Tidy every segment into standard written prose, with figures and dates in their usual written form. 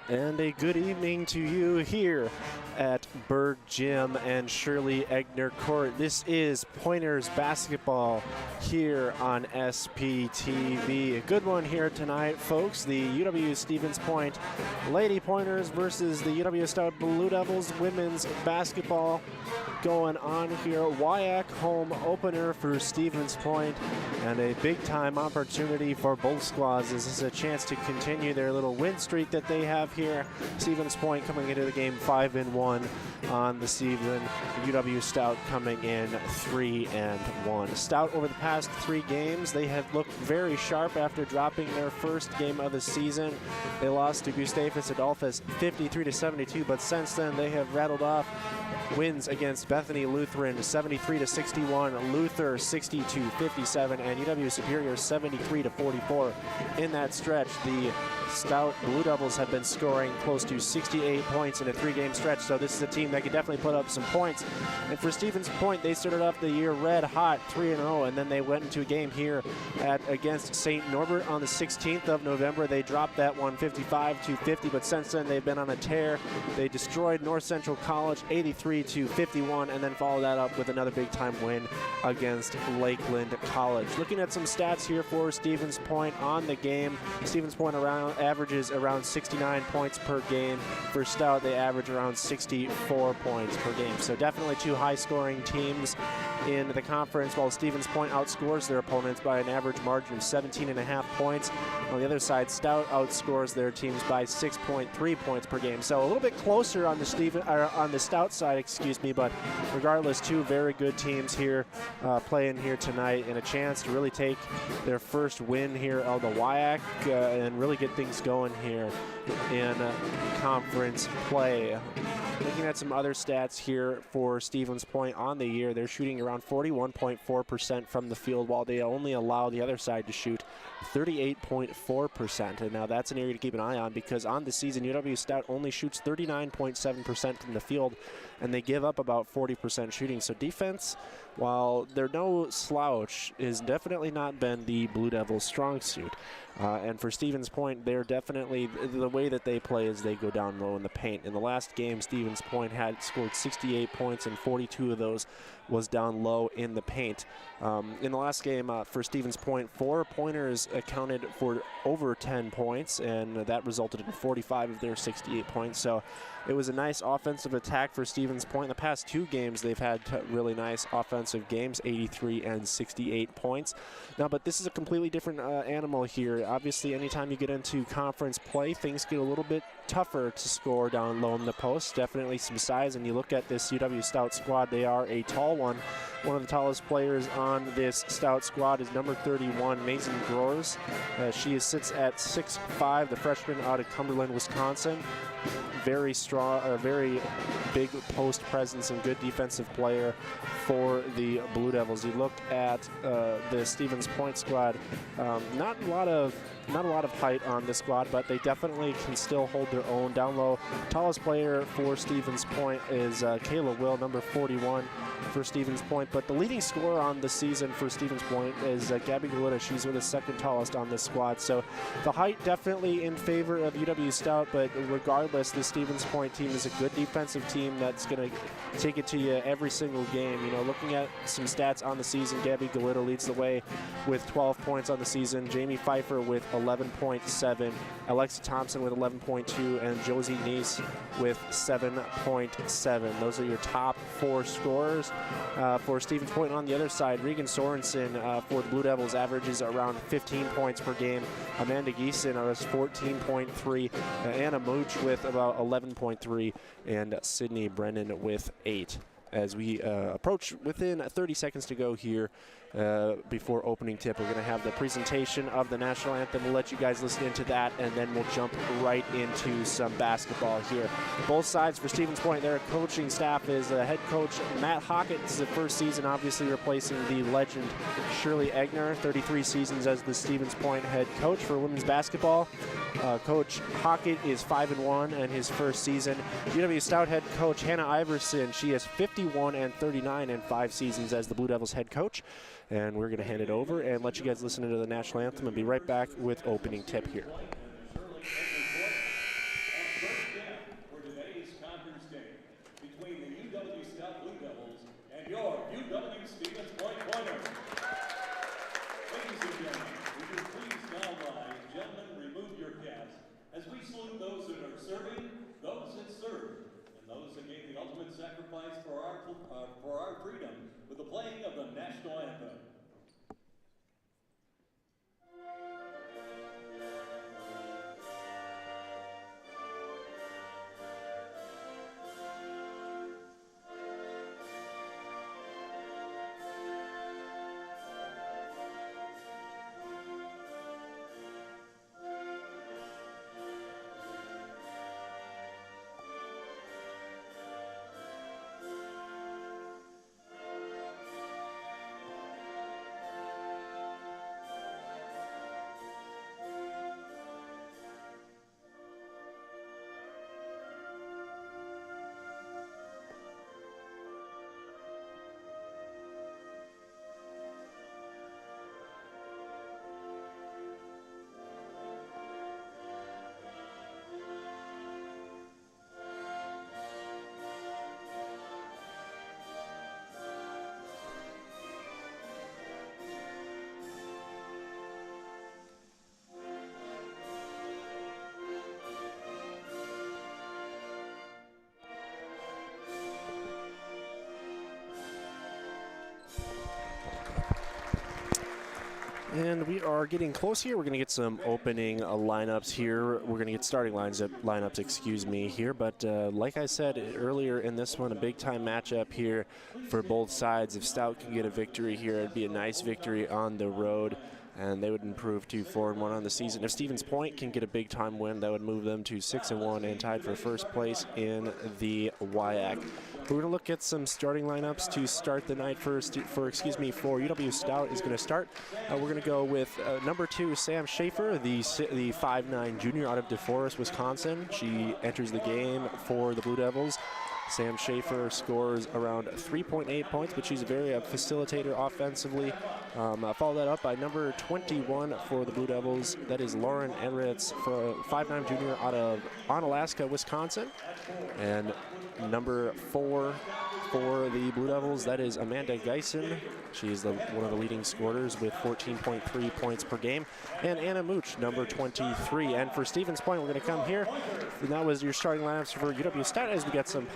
And a good evening to you here at Berg Gym and Shirley Egner Court. This is Pointers basketball here on SPTV. A good one here tonight, folks. The UW-Stevens Point Lady Pointers versus the UW-Stout Blue Devils women's basketball going on here. WIAC home opener for Stevens Point, and a big-time opportunity for both squads. This is a chance to continue their little win streak that they have here. Stevens Point coming into the game 5-1 on the season. UW-Stout coming in 3-1. Stout over the past 3 games, they have looked very sharp after dropping their first game of the season. They lost to Gustavus Adolphus 53-72, but since then they have rattled off wins against Bethany Lutheran 73-61, Luther 60-57, and UW Superior 73-44. In that stretch, the Stout Blue Devils have been scoring close to 68 points in a 3-game stretch, so this is a team that can definitely put up some points. And for Stevens Point, they started off the year red hot, 3-0, and then they went into a game here against St. Norbert on the 16th of November. They dropped that one 55-50, but since then they've been on a tear. They destroyed North Central College 83-51, and then followed that up with another big-time win against Lakeland College. Looking at some stats here for Stevens Point on the game, Stevens Point averages around 69 points per game. For Stout, they average around 64 points per game. So definitely 2 high-scoring teams in the conference, while Stevens Point outscores their opponents by an average margin of 17.5 points. On the other side, Stout outscores their teams by 6.3 points per game. So a little bit closer on the Stout side, but regardless, 2 very good teams here playing here tonight, and a chance to really take their first win here of the WIAC and really get things going here in conference play. Looking at some other stats here for Stevens Point on the year, they're shooting around 41.4% from the field, while they only allow the other side to shoot 38.4%. And now that's an area to keep an eye on, because on the season, UW-Stout only shoots 39.7% from the field, and they give up about 40% shooting. So defense, while they're no slouch, has definitely not been the Blue Devils' strong suit. And for Stevens Point, they're definitely, the way that they play is they go down low in the paint. In the last game, Stevens Point had scored 68 points, and 42 of those was down low in the paint. In the last game for Stevens Point, 4 pointers accounted for over 10 points, and that resulted in 45 of their 68 points. So it was a nice offensive attack for Stevens Point. In the past 2 games, they've had really nice offensive games, 83 and 68 points. Now, but this is a completely different animal here. Obviously, anytime you get into conference play, things get a little bit tougher to score down low in the post. Definitely some size, and you look at this UW-Stout squad, they are a tall one. One of the tallest players on this Stout squad is number 31, Mason Grors. She sits at 6'5", the freshman out of Cumberland, Wisconsin. Very strong, very big post presence and good defensive player for the Blue Devils. You look at the Stevens Point squad, not a lot of height on this squad, but they definitely can still hold their own down low. Tallest player for Stevens Point is Kayla Will, number 41 for Stevens Point, but the leading scorer on the season for Stevens Point is Gabby Galita. She's the second tallest on this squad. So the height definitely in favor of UW-Stout, but regardless, the Stevens Point team is a good defensive team that's going to take it to you every single game. You know, looking at some stats on the season, Gabby Galita leads the way with 12 points on the season, Jamie Pfeiffer with 11.7, Alexa Thompson with 11.2, and Josie Neese with 7.7. Those are your top 4 scorers for Stevens Point. On the other side, Regan Sorensen for the Blue Devils averages around 15 points per game. Amanda Geeson has 14.3, Anna Mooch with about 11.3, and Sydney Brennan with 8. As we approach within 30 seconds to go here before opening tip, we're going to have the presentation of the national anthem. We'll let you guys listen into that, and then we'll jump right into some basketball here. Both sides for Stevens Point, their coaching staff is head coach Matt Hockett. This is the first season, obviously replacing the legend Shirley Egner, 33 seasons as the Stevens Point head coach for women's basketball. Coach Hockett is 5-1 in his first season. UW-Stout head coach Hannah Iverson, she is 51 and 39 in 5 seasons as the Blue Devils head coach. And we're going to hand it over and let you guys listen to the national anthem and be right back with opening tip here. salute those that are serving, those that serve, and those that gave the ultimate sacrifice for our freedom with the playing of the national anthem. And we are getting close here. We're going to get some opening lineups here. We're going to get starting lineups, excuse me, here. But like I said earlier in this one, a big-time matchup here for both sides. If Stout can get a victory here, it'd be a nice victory on the road, and they would improve to 4-1 on the season. If Stevens Point can get a big-time win, that would move them to 6-1 and tied for first place in the WIAC. We're going to look at some starting lineups to start the night for UW-Stout is going to start. We're going to go with number 2, Sam Schaefer, the 5'9" junior out of DeForest, Wisconsin. She enters the game for the Blue Devils. Sam Schaefer scores around 3.8 points, but she's a very facilitator offensively. Follow that up by number 21 for the Blue Devils. That is Lauren Enritz, for 5'9" junior out of Onalaska, Wisconsin. And number 4 for the Blue Devils, that is Amanda Geisen. She's one of the leading scorers with 14.3 points per game. And Anna Mooch, number 23. And for Stevens Point, we're going to come here. And that was your starting lineups for UW-Stout, as we got some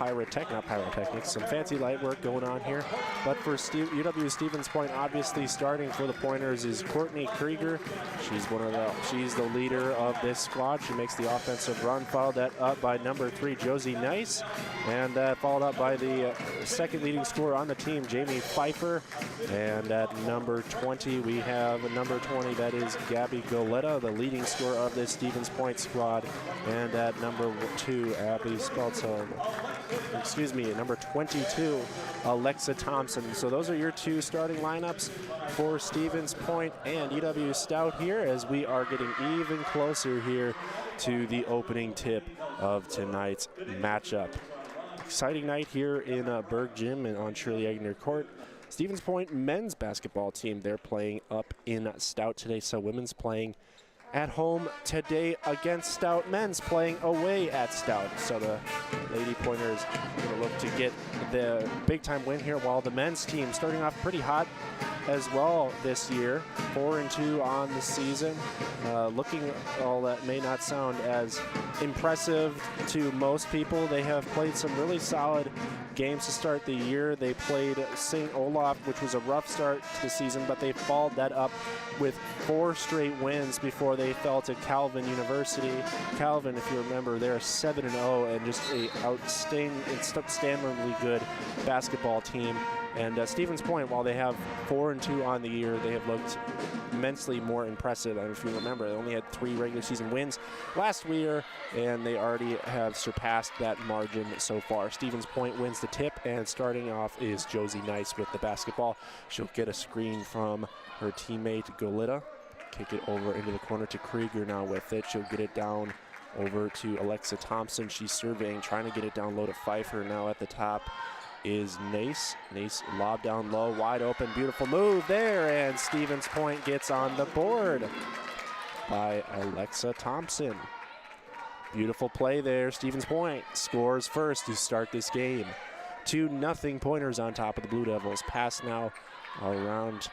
some fancy light work going on here. But for UW-Stevens Point, obviously starting for the Pointers is Courtney Krieger. She's the leader of this squad. She makes the offensive run. Followed that up by number 3, Josie Nice. And followed up by the second leading scorer on the team, Jamie Pfeiffer. And at number 20, we have number 20, that is Gabby Goletta, the leading scorer of this Stevens Point squad. And at number 2, number 22, Alexa Thompson. So those are your 2 starting lineups for Stevens Point and UW-Stout here, as we are getting even closer here to the opening tip of tonight's matchup. Exciting night here in Berg Gym and on Shirley Agnew Court. Stevens Point men's basketball team, they're playing up in Stout today. So women's playing at home today against Stout. Men's playing away at Stout. So the Lady Pointers going to look to get the big-time win here, while the men's team starting off pretty hot as well this year, 4-2 on the season. Looking, all that may not sound as impressive to most people. They have played some really solid games to start the year. They played St. Olaf, which was a rough start to the season, but they followed that up with 4 straight wins before they fell to Calvin University. Calvin, if you remember, they're 7-0 and just a outstandingly good basketball team. And Stevens Point, while they have 4-2 on the year, they have looked immensely more impressive. And if you remember, they only had 3 regular season wins last year, and they already have surpassed that margin so far. Stevens Point wins the tip, and starting off is Josie Nice with the basketball. She'll get a screen from her teammate Goletta, kick it over into the corner to Krieger now with it. She'll get it down over to Alexa Thompson. She's surveying, trying to get it down low to Pfeiffer. Now at the top is Nace. Nace lob down low, wide open, beautiful move there, and Stevens Point gets on the board by Alexa Thompson. Beautiful play there. Stevens Point scores first to start this game. 2-0 Pointers on top of the Blue Devils. Pass now around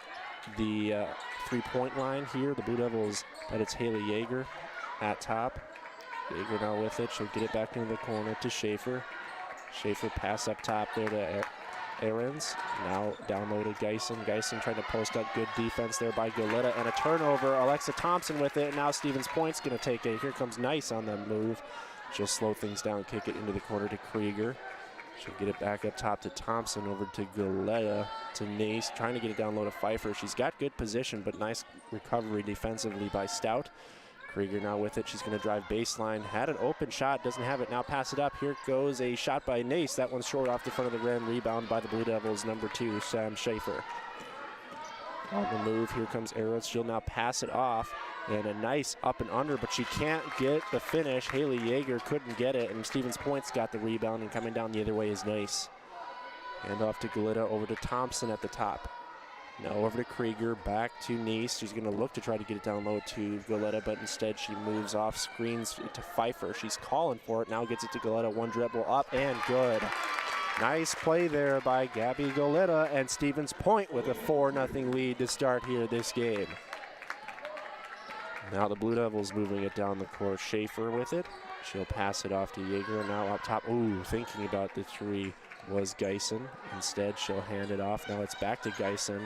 the 3-point line here. The Blue Devils, but it's Haley Yeager at top. Jaeger now with it. She'll get it back into the corner to Schaefer. Schaefer pass up top there to Ahrens. Now down low to Geisen. Geisen trying to post up. Good defense there by Goleta. And a turnover. Alexa Thompson with it. Now Stevens Point's going to take it. Here comes Nice on the move. She'll slow things down, kick it into the corner to Krieger. She'll get it back up top to Thompson, over to Goleta, to Nace, trying to get it down low to Pfeiffer. She's got good position, but nice recovery defensively by Stout. Krieger now with it. She's going to drive baseline. Had an open shot, doesn't have it. Now pass it up. Here goes a shot by Nace. That one's short off the front of the rim. Rebound by the Blue Devils, number 2, Sam Schaefer. On the move, here comes Ahrens. She'll now pass it off. And a nice up and under, but she can't get the finish. Haley Jaeger couldn't get it, and Stevens Point's got the rebound, and coming down the other way is Nice. Hand off to Goleta, over to Thompson at the top. Now over to Krieger, back to Nice. She's going to look to try to get it down low to Goleta, but instead she moves off, screens it to Pfeiffer. She's calling for it, now gets it to Goleta. One dribble up and good. Nice play there by Gabby Goleta, and Stevens Point with a 4-0 lead to start here this game. Now the Blue Devils moving it down the court. Schaefer with it. She'll pass it off to Jaeger. Now up top. Ooh, thinking about the three was Geisen. Instead, she'll hand it off. Now it's back to Geisen.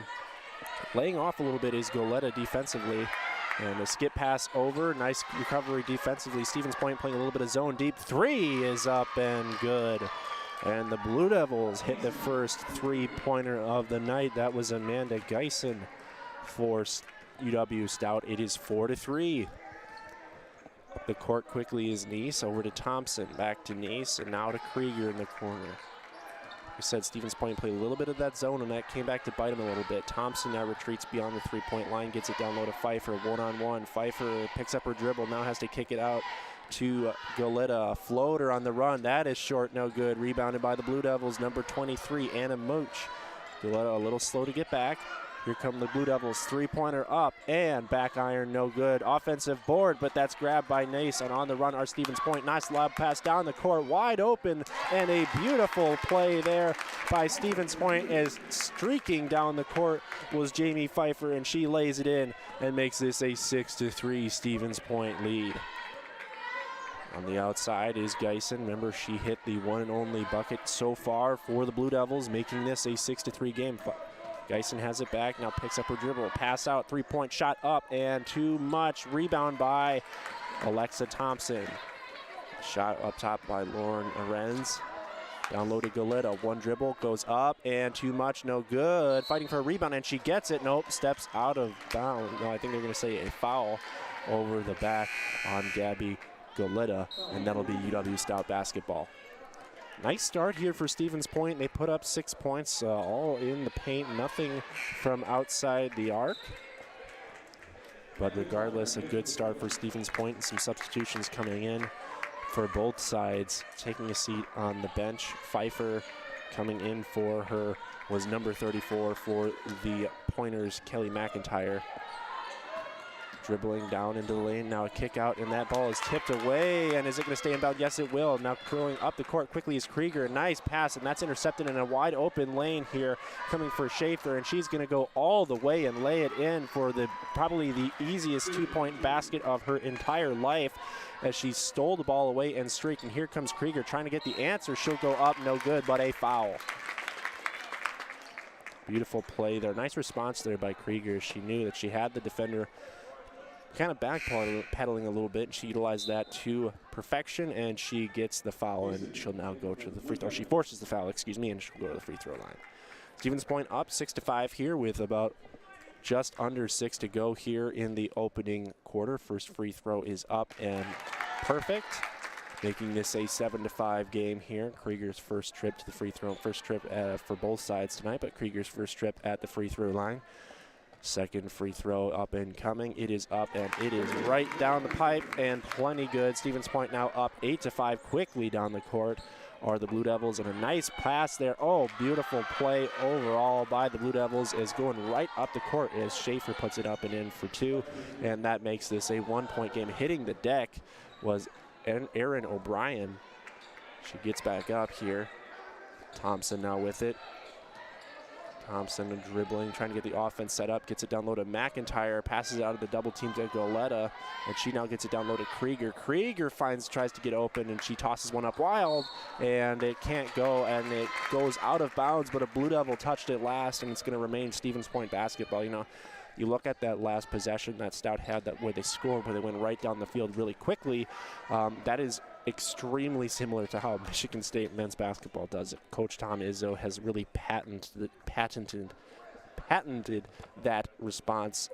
Laying off a little bit is Goleta defensively. And a skip pass over. Nice recovery defensively. Stevens Point playing a little bit of zone deep. 3 is up and good. And the Blue Devils hit the first 3-pointer of the night. That was Amanda Geisen for UW-Stout. It is 4-3. Up the court quickly is Nice, over to Thompson, back to Nice, and now to Krieger in the corner. Like I said, Stevens Point played a little bit of that zone, and that came back to bite him a little bit. Thompson now retreats beyond the 3-point line, gets it down low to Pfeiffer, one-on-one. Pfeiffer picks up her dribble, now has to kick it out to Goleta. Floater on the run, that is short, no good. Rebounded by the Blue Devils, number 23, Anna Mooch. Goleta a little slow to get back. Here come the Blue Devils, 3-pointer up and back iron, no good. Offensive board, but that's grabbed by Nace, and on the run are Stevens Point. Nice lob pass down the court, wide open, and a beautiful play there by Stevens Point as streaking down the court was Jamie Pfeiffer, and she lays it in and makes this a 6-3 Stevens Point lead. On the outside is Geisen. Remember, she hit the one and only bucket so far for the Blue Devils, making this a 6-3 game. Geisen has it back, now picks up her dribble, pass out, 3-point shot up, and too much. Rebound by Alexa Thompson. Shot up top by Lauren Ahrens. Down low to Goleta, one dribble, goes up, and too much, no good. Fighting for a rebound, and she gets it. Nope, steps out of bounds. No, I think they're going to say a foul over the back on Gabby Goleta, and that'll be UW-Stout basketball. Nice start here for Stevens Point. They put up 6 points, all in the paint, nothing from outside the arc. But regardless, a good start for Stevens Point, and some substitutions coming in for both sides. Taking a seat on the bench, Pfeiffer coming in for her was number 34 for the Pointers, Kelly McIntyre. Dribbling down into the lane, now a kick out, and that ball is tipped away, and is it going to stay inbound? Yes, it will. Now curling up the court quickly is Krieger. Nice pass, and that's intercepted in a wide open lane here, coming for Schaefer, and she's going to go all the way and lay it in for probably the easiest 2-point basket of her entire life, as she stole the ball away and streaked. And here comes Krieger trying to get the answer. She'll go up, no good, but a foul. Beautiful play there. Nice response there by Krieger. She knew that she had the defender kind of backpedaling a little bit, and she utilized that to perfection, and she gets the foul, and she'll now go to the free throw. She forces the foul, excuse me, and she'll go to the free throw line. Stevens Point up 6-5 here with about just under 6 to go here in the opening quarter. First free throw is up and perfect, making this a 7-5 game here. Krieger's first trip to the free throw, first trip for both sides tonight, but Krieger's first trip at the free throw line. Second free throw up and coming. It is up, and it is right down the pipe, and plenty good. Stevens Point now up 8-5 quickly down the court are the Blue Devils, and a nice pass there. Oh, beautiful play overall by the Blue Devils, is going right up the court as Schaefer puts it up and in for 2, and that makes this a 1-point game. Hitting the deck was Erin O'Brien. She gets back up here. Thompson now with it. Thompson dribbling, trying to get the offense set up, gets it down low to McIntyre, passes it out of the double team to Goleta, and she now gets it down low to Krieger. Krieger tries to get open, and she tosses one up wild, and it can't go, and it goes out of bounds, but a Blue Devil touched it last, and it's going to remain Stevens Point basketball. You know, you look at that last possession that Stout had, that where they scored, where they went right down the field really quickly. That is extremely similar to how Michigan State men's basketball does it. Coach Tom Izzo has really patented that response,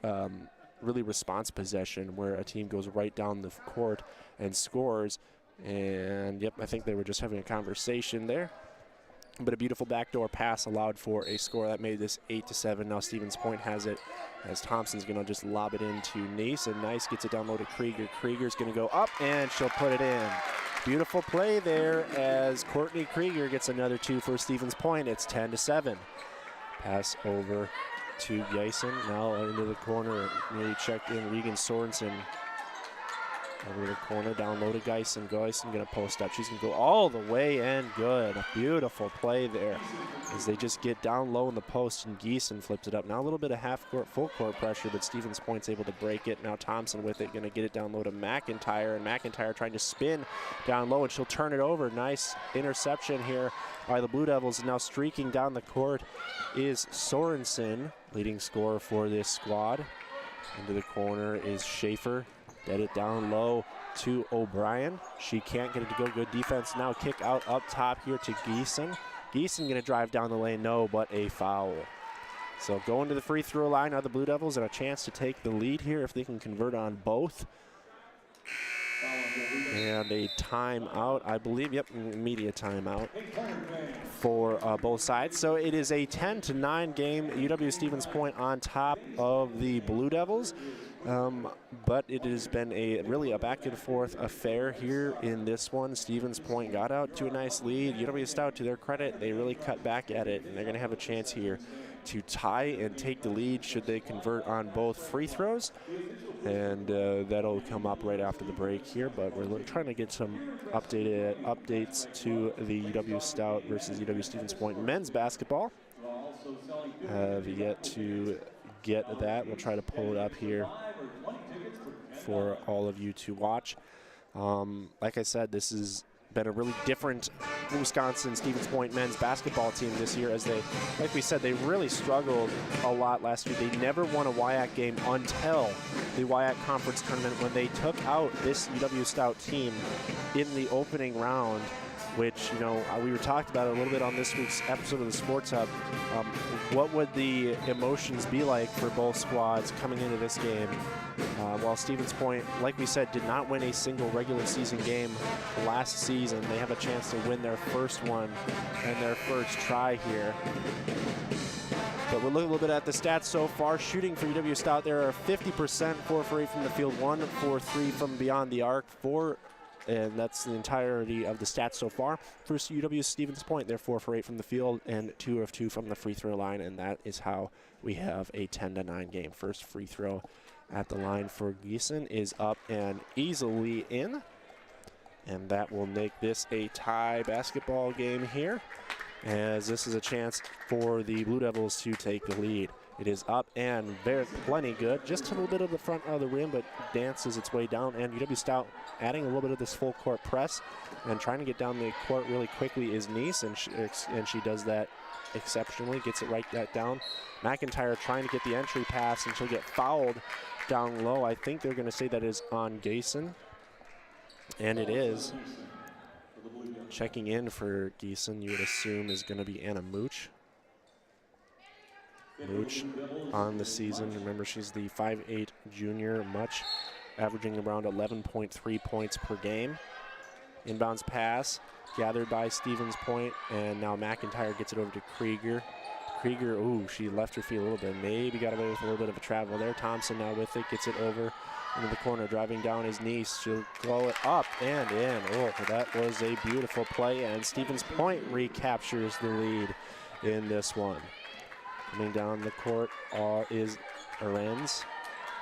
response possession, where a team goes right down the court and scores. And yep, I think they were just having a conversation there. But a beautiful backdoor pass allowed for a score that made this 8-7. Now Stevens Point has it, as Thompson's going to just lob it into Nice, and Nice gets it down low to Krieger. Krieger's going to go up, and she'll put it in. Beautiful play there as Courtney Krieger gets another 2 for Stevens Point. It's 10-7. Pass over to Geisen. Now into the corner, nearly checked in Regan Sorensen. Over the corner, down low to Geisen. Geisen going to post up. She's going to go all the way and good. A beautiful play there as they just get down low in the post, and Geisen flips it up. Now a little bit of half-court, full-court pressure, but Stevens Point's able to break it. Now Thompson with it, going to get it down low to McIntyre, and McIntyre trying to spin down low, and she'll turn it over. Nice interception here by the Blue Devils. And now streaking down the court is Sorensen, leading scorer for this squad. Into the corner is Schaefer. Get it down low to O'Brien. She can't get it to go. Good defense. Now kick out up top here to Geisen. Geisen going to drive down the lane. No, but a foul. So going to the free throw line are the Blue Devils, and a chance to take the lead here if they can convert on both. And a timeout, I believe. Yep, immediate timeout for both sides. So it is a 10-9 game. UW-Stevens Point on top of the Blue Devils. But it has been really a back and forth affair here in this one. Stevens Point got out to a nice lead. UW-Stout, to their credit, they really cut back at it, and they're going to have a chance here to tie and take the lead should they convert on both free throws. And that'll come up right after the break here, but we're trying to get some updates to the UW-Stout versus UW-Stevens Point men's basketball. Have yet to get that. We'll try to pull it up here for all of you to watch. Like I said, this has been a really different Wisconsin-Stevens Point men's basketball team this year, as they, like we said, they really struggled a lot last year. They never won a WIAC game until the WIAC conference tournament, when they took out this UW-Stout team in the opening round, which, you know, we were talked about a little bit on this week's episode of the Sports Hub. What would the emotions be like for both squads coming into this game? While Stevens Point, like we said, did not win a single regular season game last season, they have a chance to win their first one and their first try here. But we'll look a little bit at the stats so far. Shooting for UW-Stout, there are 50%, 4 for 8 from the field, 1 for 3 from beyond the arc, and that's the entirety of the stats so far. For UW-Stevens Point, they're 4 for 8 from the field and 2 of 2 from the free throw line, and that is how we have a 10-9 game. First free throw at the line for Geisen is up and easily in, and that will make this a tie basketball game here, as this is a chance for the Blue Devils to take the lead. It is up and plenty good. Just a little bit of the front of the rim, but dances its way down. And UW-Stout adding a little bit of this full court press and trying to get down the court really quickly is Nice, and she does that exceptionally, gets it right back down. McIntyre trying to get the entry pass, and she'll get fouled down low. I think they're going to say that is on Geisen, and it is. Checking in for Geisen, you would assume, is going to be Anna Mooch. Mooch on the season. Remember, she's the 5'8" junior, much, averaging around 11.3 points per game. Inbounds pass gathered by Stevens Point, and now McIntyre gets it over to Krieger. Krieger, ooh, she left her feet a little bit. Maybe got away with a little bit of a travel there. Thompson now with it, gets it over into the corner, driving down his Nice. She'll blow it up and in. Oh, that was a beautiful play, and Stevens Point recaptures the lead in this one. Coming down the court is Arends.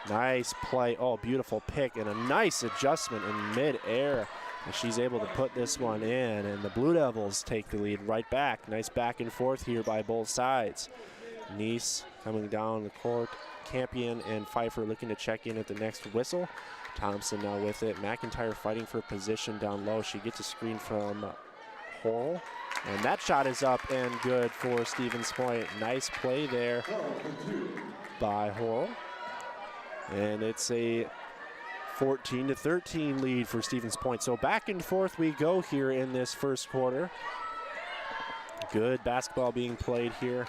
Nice play. Oh, beautiful pick and a nice adjustment in mid-air. And she's able to put this one in, and the Blue Devils take the lead right back. Nice back and forth here by both sides. Nice coming down the court. Campion and Pfeiffer looking to check in at the next whistle. Thompson now with it. McIntyre fighting for position down low. She gets a screen from Horrell. And that shot is up and good for Stevens Point. Nice play there by Horrell. And it's a 14-13 lead for Stevens Point. So back and forth we go here in this first quarter. Good basketball being played here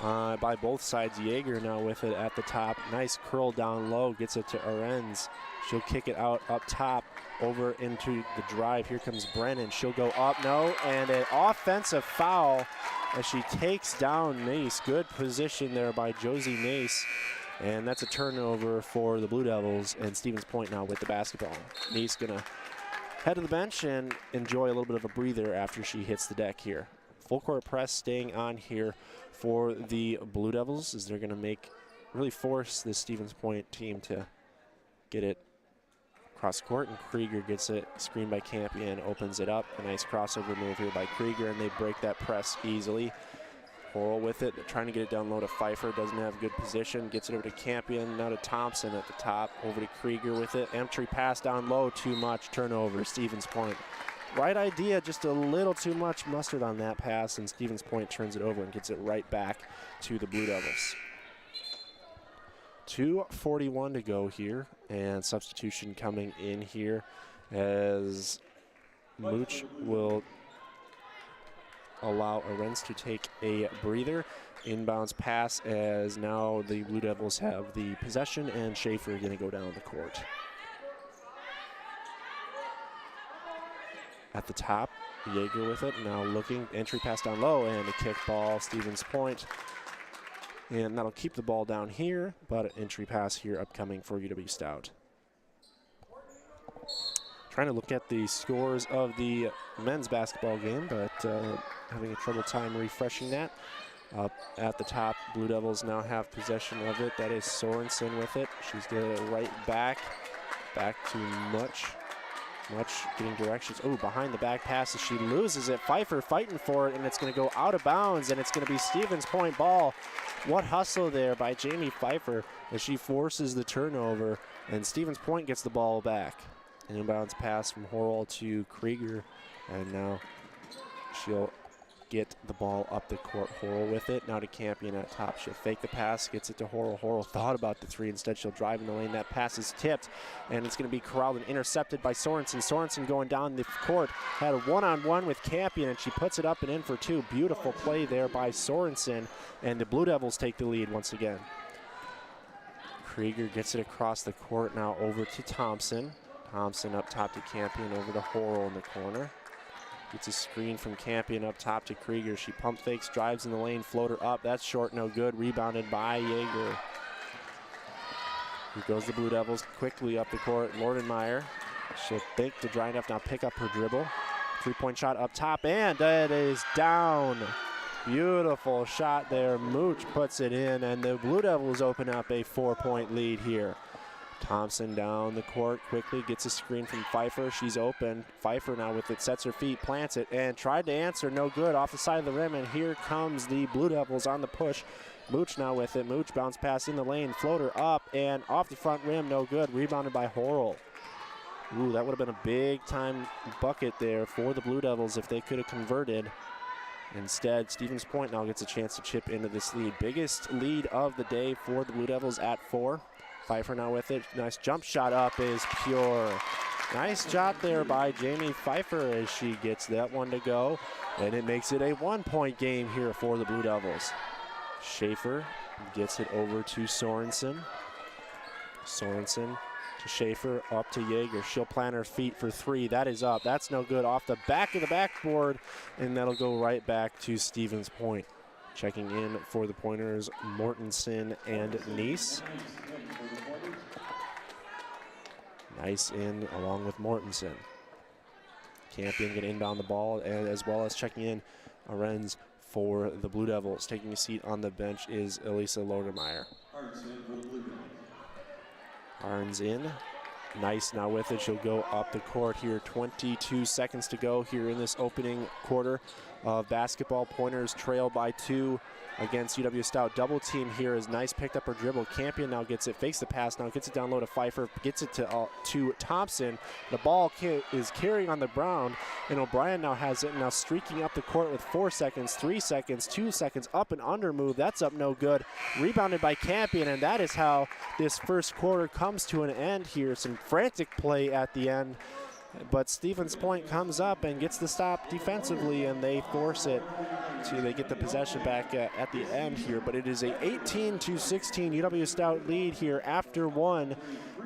by both sides. Jaeger now with it at the top. Nice curl down low, gets it to Arends. She'll kick it out up top over into the drive. Here comes Brennan. She'll go up, no, and an offensive foul as she takes down Nace. Good position there by Josie Nace. And that's a turnover for the Blue Devils, and Stevens Point now with the basketball. Nace gonna head to the bench and enjoy a little bit of a breather after she hits the deck here. Full court press staying on here for the Blue Devils as they're gonna really force this Stevens Point team to get it across court, and Krieger gets it screened by Campion, opens it up. A nice crossover move here by Krieger, and they break that press easily. Horrell with it, they're trying to get it down low to Pfeiffer, doesn't have good position, gets it over to Campion, now to Thompson at the top, over to Krieger with it. Entry pass down low, too much, turnover, Stevens Point. Right idea, just a little too much mustard on that pass, and Stevens Point turns it over and gets it right back to the Blue Devils. 2:41 to go here, and substitution coming in here as Mooch will allow Arends to take a breather. Inbounds pass as now the Blue Devils have the possession, and Schaefer going to go down the court. At the top, Jaeger with it, now looking, entry pass down low, and a kick ball, Stevens Point. And that'll keep the ball down here, but an entry pass here upcoming for UW-Stout. Trying to look at the scores of the men's basketball game, but having a trouble time refreshing that. Up at the top, Blue Devils now have possession of it. That is Sorensen with it. She's getting it right back to Much getting directions. Oh, behind the back passes, she loses it. Pfeiffer fighting for it, and it's going to go out of bounds, and it's going to be Stevens Point ball. What hustle there by Jamie Pfeiffer as she forces the turnover, and Stevens Point gets the ball back. An inbounds pass from Horrell to Krieger, and now she'll get the ball up the court. Horrell with it, now to Campion at top. She'll fake the pass, gets it to Horrell. Horrell thought about the three, instead she'll drive in the lane. That pass is tipped, and it's going to be corralled and intercepted by Sorensen. Sorensen going down the court, had a one-on-one with Campion, and she puts it up and in for two. Beautiful play there by Sorensen, and the Blue Devils take the lead once again. Krieger gets it across the court, now over to Thompson. Thompson up top to Campion, over to Horrell in the corner. Gets a screen from Campion up top to Krieger. She pump fakes, drives in the lane, floater up. That's short, no good. Rebounded by Jaeger. Here goes the Blue Devils quickly up the court. Lordenmeyer, she'll think to dry enough, now pick up her dribble. Three-point shot up top, and it is down. Beautiful shot there. Mooch puts it in, and the Blue Devils open up a 4-point lead here. Thompson down the court quickly, gets a screen from Pfeiffer. She's open. Pfeiffer now with it, sets her feet, plants it, and tried to answer, no good, off the side of the rim, and here comes the Blue Devils on the push. Mooch now with it. Mooch bounce pass in the lane, floater up, and off the front rim, no good, rebounded by Horrell. Ooh, that would have been a big-time bucket there for the Blue Devils if they could have converted. Instead, Stevens Point now gets a chance to chip into this lead. Biggest lead of the day for the Blue Devils at 4. Pfeiffer now with it. Nice jump shot up is pure. Nice job there by Jamie Pfeiffer as she gets that one to go. And it makes it a 1-point game here for the Blue Devils. Schaefer gets it over to Sorensen. Sorensen to Schaefer, up to Jaeger. She'll plant her feet for three. That is up. That's no good. Off the back of the backboard, and that'll go right back to Stevens Point. Checking in for the Pointers, Mortensen and Nice. Nice in along with Mortensen. Campion going to inbound the ball, and as well as checking in Arends for the Blue Devils. Taking a seat on the bench is Elisa Lodermeyer. Arends in. Nice now with it. She'll go up the court here. 22 seconds to go here in this opening quarter. of basketball. Pointers trail by 2 against UW-Stout. Double team here is Nice, picked up her dribble. Campion now gets it, fakes the pass, now gets it down low to Pfeiffer, gets it to Thompson. The ball is carrying on the ground, and O'Brien now has it, now streaking up the court with 4 seconds, 3 seconds, 2 seconds, up and under move. That's up no good. Rebounded by Campion, and that is how this first quarter comes to an end here. Some frantic play at the end, but Stevens Point comes up and gets the stop defensively, and they force it to, they get the possession back at the end here. But it is a 18-16 UW-Stout lead here after 1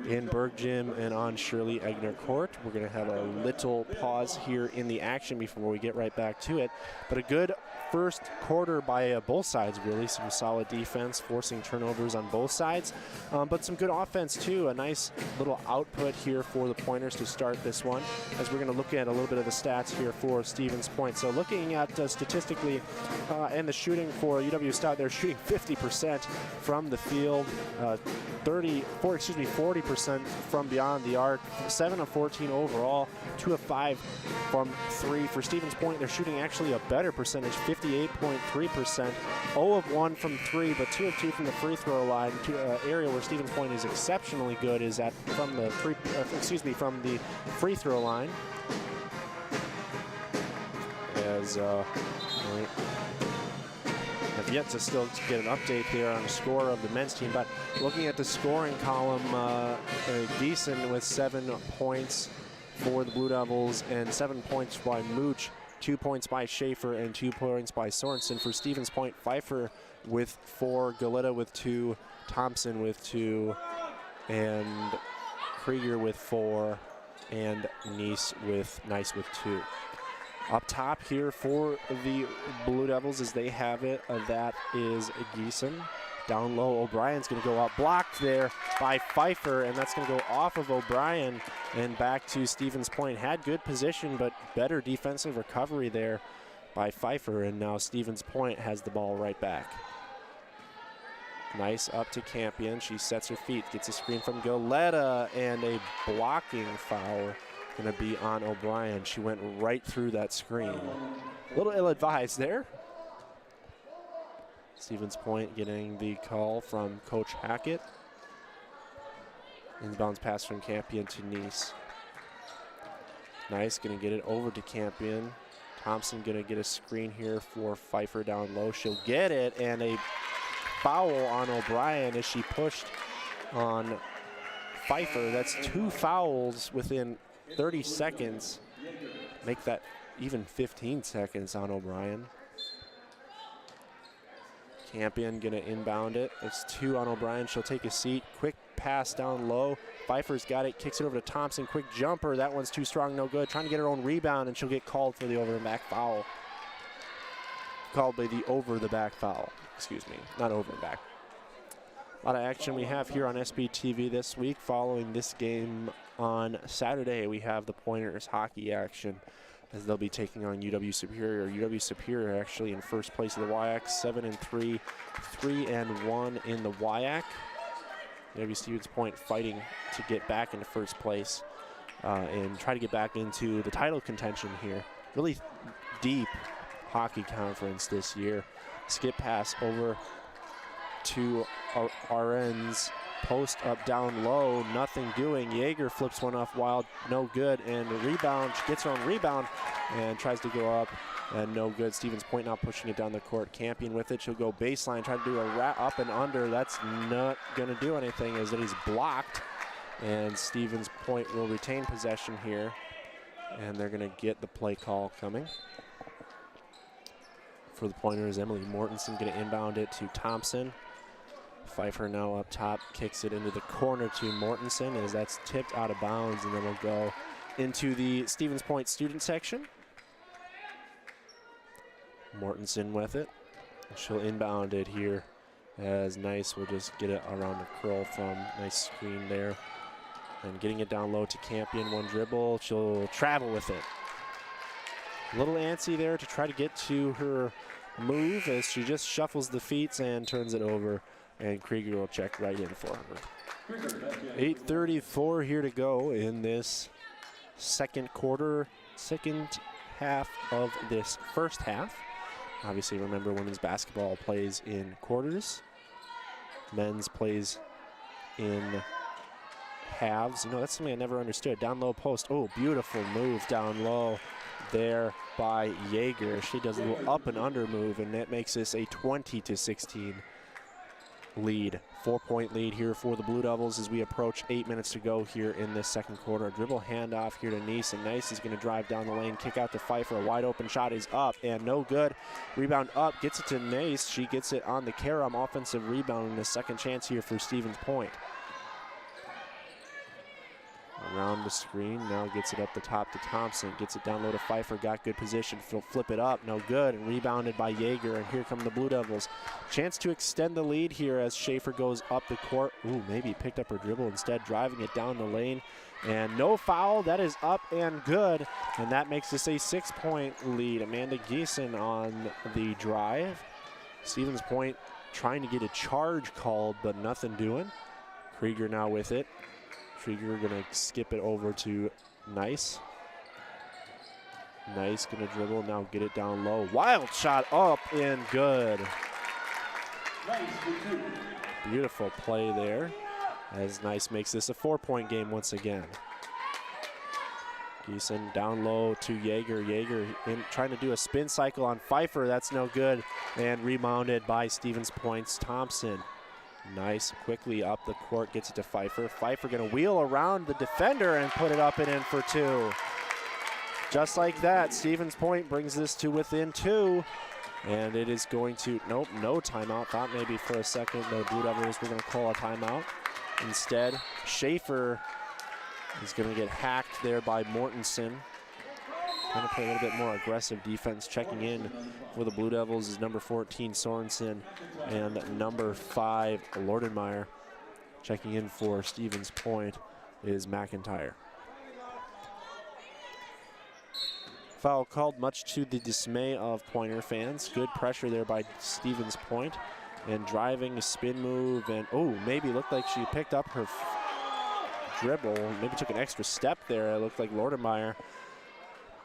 in Berg Gym and on Shirley Egner Court. We're going to have a little pause here in the action before we get right back to it. But a good first quarter by both sides, really. Some solid defense, forcing turnovers on both sides, but some good offense too. A nice little output here for the Pointers to start this one, as we're going to look at a little bit of the stats here for Stevens Point. So looking at statistically and the shooting for UW-Stout, they're shooting 50% from the field, 40% from beyond the arc, 7 of 14 overall, 2 of 5 from 3. For Stevens Point, they're shooting actually a better percentage, 58.3%, 0 of 1 from 3, but 2 of 2 from the free throw line. Area where Stevens Point is exceptionally good is at from the free throw line. As have yet to still get an update there on the score of the men's team, but looking at the scoring column, Geeson with 7 points for the Blue Devils and 7 points by Mooch, 2 points by Schaefer and 2 points by Sorensen. For Stevens Point, Pfeiffer with 4, Galetta with 2, Thompson with 2, and Krieger with 4, and Nice with 2. Up top here for the Blue Devils as they have it, that is Geeson. Down low, O'Brien's going to go up, blocked there by Pfeiffer, and that's going to go off of O'Brien and back to Stevens Point. Had good position, but better defensive recovery there by Pfeiffer, and now Stevens Point has the ball right back. Nice up to Campion. She sets her feet, gets a screen from Galetta, and a blocking foul going to be on O'Brien. She went right through that screen. A little ill-advised there. Stevens Point getting the call from Coach Hackett. Inbounds pass from Campion to Nice. Nice, going to get it over to Campion. Thompson going to get a screen here for Pfeiffer down low. She'll get it, and a foul on O'Brien as she pushed on Pfeiffer. That's 2 fouls within 30 seconds. Make that even 15 seconds on O'Brien. Campion gonna inbound it. It's 2 on O'Brien. She'll take a seat. Quick pass down low. Pfeiffer's got it. Kicks it over to Thompson. Quick jumper. That one's too strong. No good. Trying to get her own rebound, and she'll get called for the over and back foul. Called by the over the back foul. Excuse me. Not over and back. A lot of action we have here on SBTV this week. Following this game on Saturday, we have the Pointers hockey action, as they'll be taking on UW-Superior. UW-Superior actually in first place of the WIAC, 7-3, 3-1 in the WIAC. UW-Stevens Point fighting to get back into first place and try to get back into the title contention here. Really deep hockey conference this year. Skip pass over to RN's post up down low, nothing doing. Yeager flips one off wild, no good, and the rebound, she gets her own rebound and tries to go up, and no good. Stevens Point now pushing it down the court. Campion with it, she'll go baseline, try to do a up and under. That's not gonna do anything as it is blocked, and Stevens Point will retain possession here, and they're gonna get the play call coming. For the Pointers, Emily Mortensen gonna inbound it to Thompson. Pfeiffer now up top, kicks it into the corner to Mortensen as that's tipped out of bounds, and then we'll go into the Stevens Point student section. Mortensen with it. She'll inbound it here as Nice will just get it around the curl from nice screen there. And getting it down low to Campion, one dribble. She'll travel with it. A little antsy there to try to get to her move as she just shuffles the feet and turns it over. And Krieger will check right in for her. 8:34 here to go in this second quarter, second half of this first half. Obviously, remember, women's basketball plays in quarters. Men's plays in halves. You know, that's something I never understood. Down low post. Oh, beautiful move down low there by Yeager. She does a little up and under move, and that makes this a 20-16 lead. 4-point lead here for the Blue Devils as we approach 8 minutes to go here in this second quarter. Dribble handoff here to Nice, and Nice is going to drive down the lane, kick out to Pfeiffer. A wide open shot is up and no good. Rebound up, gets it to Nice. She gets it on the Karam offensive rebound, and a second chance here for Stevens Point. Around the screen, now gets it up the top to Thompson, gets it down low to Pfeiffer, got good position, flip it up, no good, and rebounded by Yeager, and here come the Blue Devils. Chance to extend the lead here as Schaefer goes up the court. Ooh, maybe picked up her dribble instead, driving it down the lane, and no foul. That is up and good, and that makes this a 6-point lead. Amanda Geeson on the drive. Stevens Point trying to get a charge called, but nothing doing. Krieger now with it. Krieger gonna skip it over to Nice. Nice gonna dribble, now get it down low. Wild shot up and good. Beautiful play there as Nice makes this a 4-point game once again. Geeson down low to Yeager. Yeager trying to do a spin cycle on Pfeiffer. That's no good. And rebounded by Stevens Point's Thompson. Nice, quickly up the court, gets it to Pfeiffer. Pfeiffer gonna wheel around the defender and put it up and in for 2. Just like that, Stevens Point brings this to within 2. And it is going to, nope, no timeout. Thought maybe for a second the Blue Devils were gonna call a timeout. Instead, Schaefer is gonna get hacked there by Mortensen. Trying to play a little bit more aggressive defense. Checking in for the Blue Devils is number 14, Sorensen, and number 5, Lordenmeyer. Checking in for Stevens Point is McIntyre. Foul called, much to the dismay of Pointer fans. Good pressure there by Stevens Point. And driving a spin move, and oh, maybe looked like she picked up her dribble. Maybe took an extra step there. It looked like Lordenmeyer.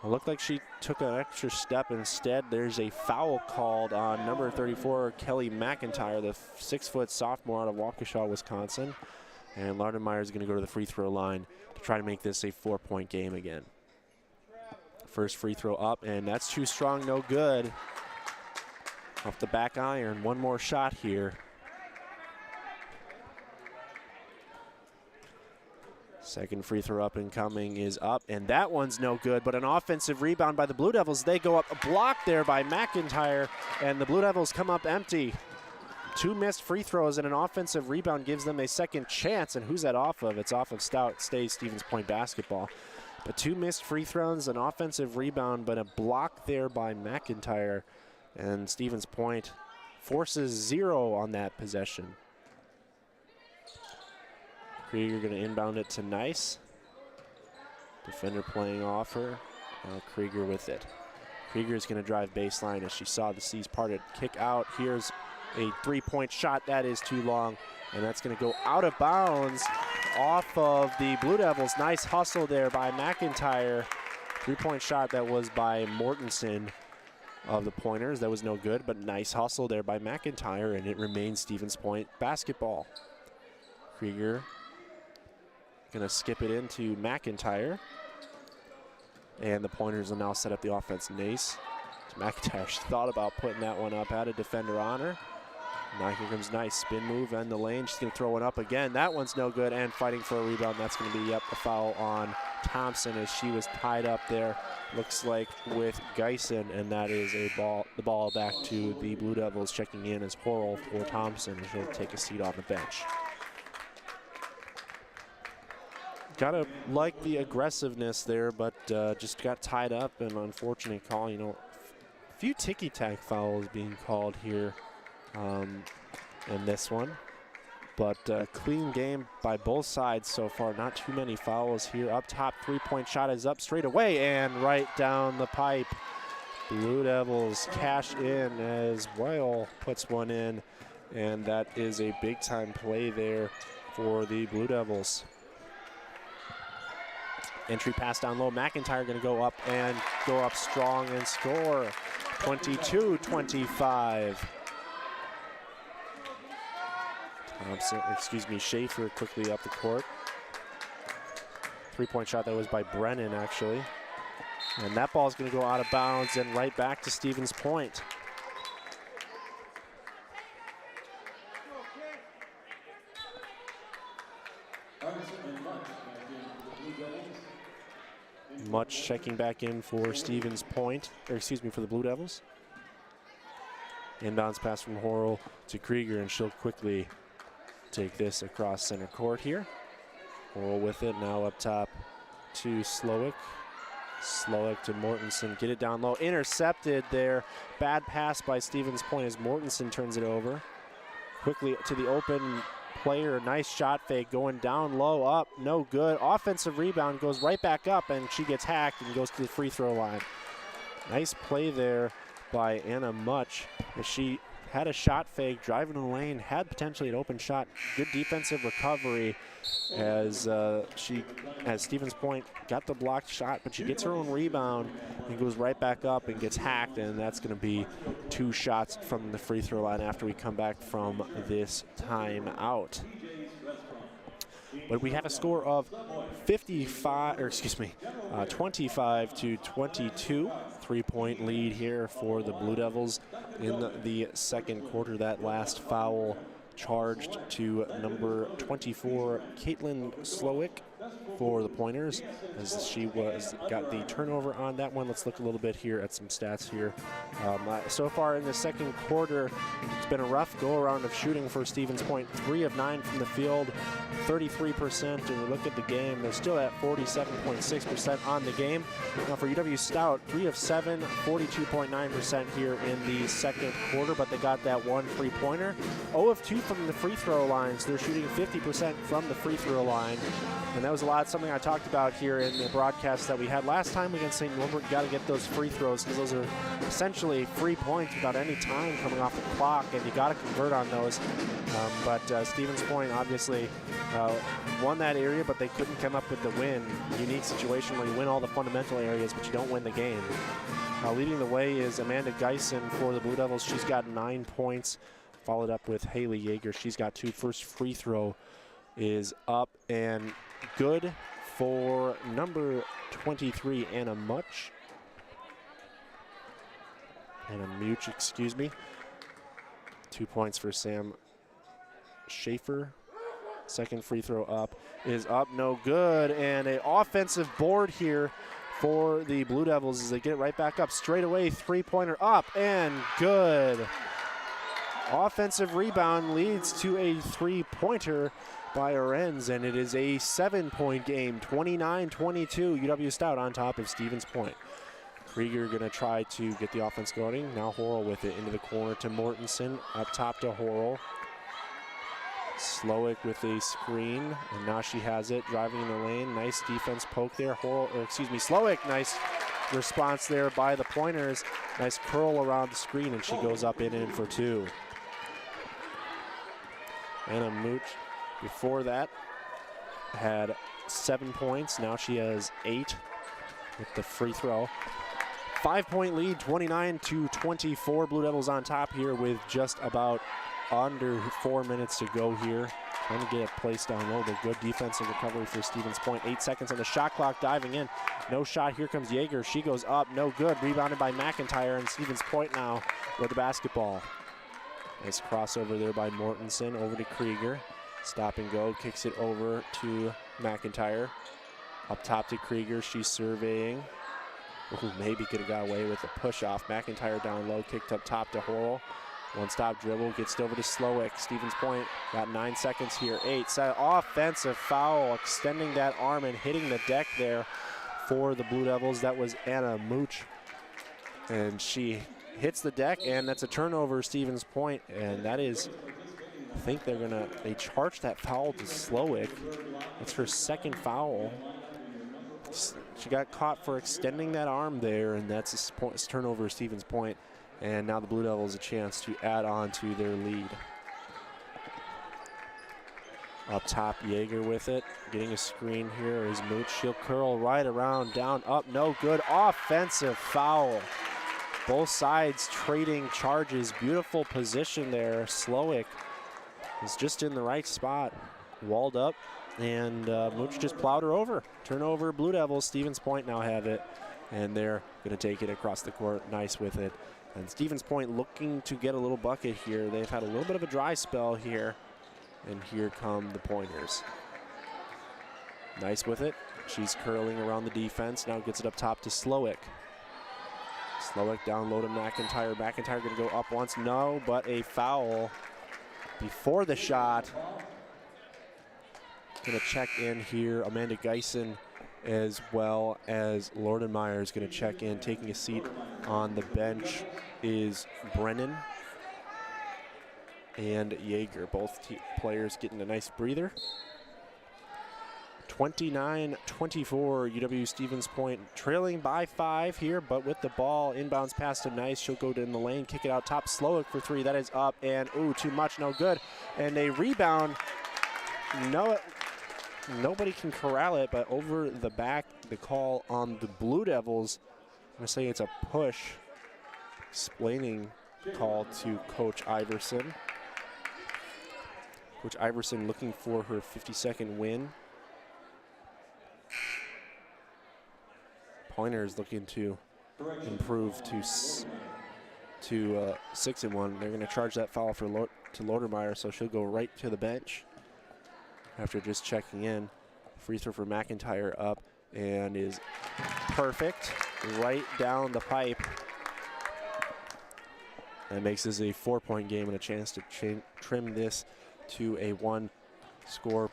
It looked like she took an extra step. Instead, there's a foul called on number 34, Kelly McIntyre, the 6-foot sophomore out of Waukesha, Wisconsin. And Lordenmeyer is going to go to the free throw line to try to make this a 4-point game again. First free throw up, and that's too strong, no good. Off the back iron, one more shot here. Second free throw up and coming is up, and that one's no good, but an offensive rebound by the Blue Devils. They go up, a block there by McIntyre, and the Blue Devils come up empty. 2 missed free throws and an offensive rebound gives them a second chance, and who's that off of? It's off of Stout. Stays Stevens Point basketball. But 2 missed free throws, an offensive rebound, but a block there by McIntyre, and Stevens Point forces 0 on that possession. Krieger going to inbound it to Nice. Defender playing off her. Krieger with it. Krieger is going to drive baseline as she saw the seas parted. Kick out. Here's a 3-point shot. That is too long. And that's going to go out of bounds off of the Blue Devils. Nice hustle there by McIntyre. 3-point shot that was by Mortensen of the Pointers. That was no good, but nice hustle there by McIntyre, and it remains Stevens Point basketball. Krieger gonna skip it into McIntyre, and the Pointers will now set up the offense. Nice to McIntyre. She thought about putting that one up, had a defender on her. Now here comes Nice, spin move in the lane. She's gonna throw it up again. That one's no good, and fighting for a rebound. That's gonna be, a foul on Thompson as she was tied up there, looks like, with Geisen, and that is the ball back to the Blue Devils. Checking in as Horrell for Thompson, and she'll take a seat on the bench. Gotta like the aggressiveness there, but just got tied up, and unfortunate call. You know, a few ticky-tack fouls being called here in this one, but clean game by both sides so far. Not too many fouls here. Up top, 3-point shot is up straight away and right down the pipe. Blue Devils cash in as Weil puts one in, and that is a big-time play there for the Blue Devils. Entry pass down low. McIntyre going to go up strong and score. 22-25. Schaefer quickly up the court. Three-point shot that was by Brennan, actually. And that ball is going to go out of bounds and right back to Stevens Point. Much checking back in for Stevens Point, for the Blue Devils. Inbounds pass from Horrell to Krieger, and she'll quickly take this across center court here. Horrell with it, now up top to Slowick. Slowick to Mortensen, get it down low, intercepted there. Bad pass by Stevens Point as Mortensen turns it over. Quickly to the open player, nice shot fake, going down low, up, no good. Offensive rebound, goes right back up, and she gets hacked and goes to the free throw line. Nice play there by Anna Much as she had a shot fake, driving the lane, had potentially an open shot. Good defensive recovery as Stevens Point got the blocked shot, but she gets her own rebound and goes right back up and gets hacked, and that's going to be 2 shots from the free throw line after we come back from this timeout. But we have a score of 25-22. 3-point lead here for the Blue Devils in the second quarter. That last foul charged to number 24, Caitlin Slowick, for the Pointers, as she got the turnover on that one. Let's look a little bit here at some stats here. So far in the second quarter, it's been a rough go-around of shooting for Stevens Point. 3 of 9 from the field, 33%. And we look at the game, they're still at 47.6% on the game. Now for UW-Stout, 3 of 7, 42.9% here in the second quarter, but they got that one free-pointer. 0 of 2 from the free throw line, so they're shooting 50% from the free throw line. And that was something I talked about here in the broadcast that we had last time against St. Norbert. You got to get those free throws because those are essentially free points without any time coming off the clock, and you got to convert on those. But Stevens Point obviously won that area, but they couldn't come up with the win. Unique situation where you win all the fundamental areas, but you don't win the game. Leading the way is Amanda Geisen for the Blue Devils. She's got 9 points, followed up with Haley Yeager. She's got 2. First free throw is up and good for number 23, Anna Much. Anna Much, excuse me. 2 points for Sam Schaefer. Second free throw up is up, no good. And an offensive board here for the Blue Devils as they get it right back up. Straight away, 3-pointer up and good. Offensive rebound leads to a 3-pointer by Arenz, and it is a 7-point game, 29-22. UW-Stout on top of Stevens Point. Krieger going to try to get the offense going. Now Horrell with it into the corner to Mortensen, up top to Horrell. Slowick with a screen, and now she has it, driving in the lane. Nice defense poke there. Slowick, nice response there by the Pointers. Nice curl around the screen, and she goes up and in for 2. Anna Mooch, before that, had 7 points. Now she has 8 with the free throw. 5-point lead, 29-24. Blue Devils on top here with just about under 4 minutes to go here. Trying to get it placed down low, but good defensive recovery for Stevens Point. 8 seconds on the shot clock, diving in. No shot, here comes Yeager. She goes up, no good. Rebounded by McIntyre, and Stevens Point now with the basketball. Nice crossover there by Mortensen over to Krieger. Stop and go, kicks it over to McIntyre. Up top to Krieger, she's surveying. Ooh, maybe could have got away with a push off. McIntyre down low, kicked up top to Horrell. One-stop dribble, gets it over to Slowick. Stevens Point got 9 seconds here. 8. Offensive foul, extending that arm and hitting the deck there for the Blue Devils. That was Anna Mooch. And she hits the deck, and that's a turnover, Stevens Point. And that is, I think they charged that foul to Slowick. It's her second foul. She got caught for extending that arm there, and that's a turnover, Stevens Point. And now the Blue Devils a chance to add on to their lead. Up top, Jaeger with it. Getting a screen here is Mooch. She'll curl right around, down, up, no good. Offensive foul. Both sides trading charges. Beautiful position there. Slowick is just in the right spot. Walled up, and Mooch just plowed her over. Turnover, Blue Devils. Stevens Point now have it, and they're going to take it across the court. Nice with it. And Stevens Point looking to get a little bucket here. They've had a little bit of a dry spell here. And here come the Pointers. Nice with it. She's curling around the defense. Now gets it up top to Slowick. Slowick down low to McIntyre. McIntyre going to go up once. No, but a foul before the shot. Going to check in here. Amanda Geisen as well as Lordenmeyer is going to check in. Taking a seat on the bench is Brennan and Jaeger, both players getting a nice breather. 29-24, UW Stevens Point trailing by 5 here, but with the ball, inbounds pass to Nice. She'll go in the lane, kick it out top. Slowick for 3, that is up, and ooh, too much, no good. And a rebound, no, nobody can corral it, but over the back, the call on the Blue Devils. I'm gonna say it's a push. Explaining call to Coach Iverson. Coach Iverson looking for her 52nd win. Pointers looking to improve to 6-1. They're going to charge that foul to Lordermeyer, so she'll go right to the bench after just checking in. Free throw for McIntyre up and is perfect, right down the pipe. That makes this a 4-point game and a chance to trim this to a one-score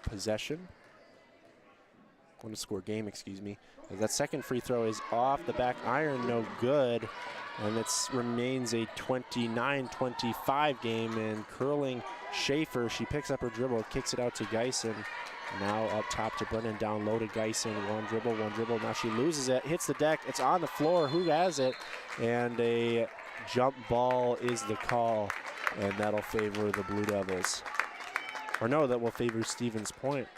game, excuse me. That second free throw is off the back iron, no good. And it remains a 29-25 game, and curling Schaefer, she picks up her dribble, kicks it out to Geisen. Now up top to Brennan, down low to Geisen, one dribble. Now she loses it, hits the deck, it's on the floor, who has it? And a jump ball is the call, and that'll favor the Blue Devils. Or no, that will favor Stevens Point.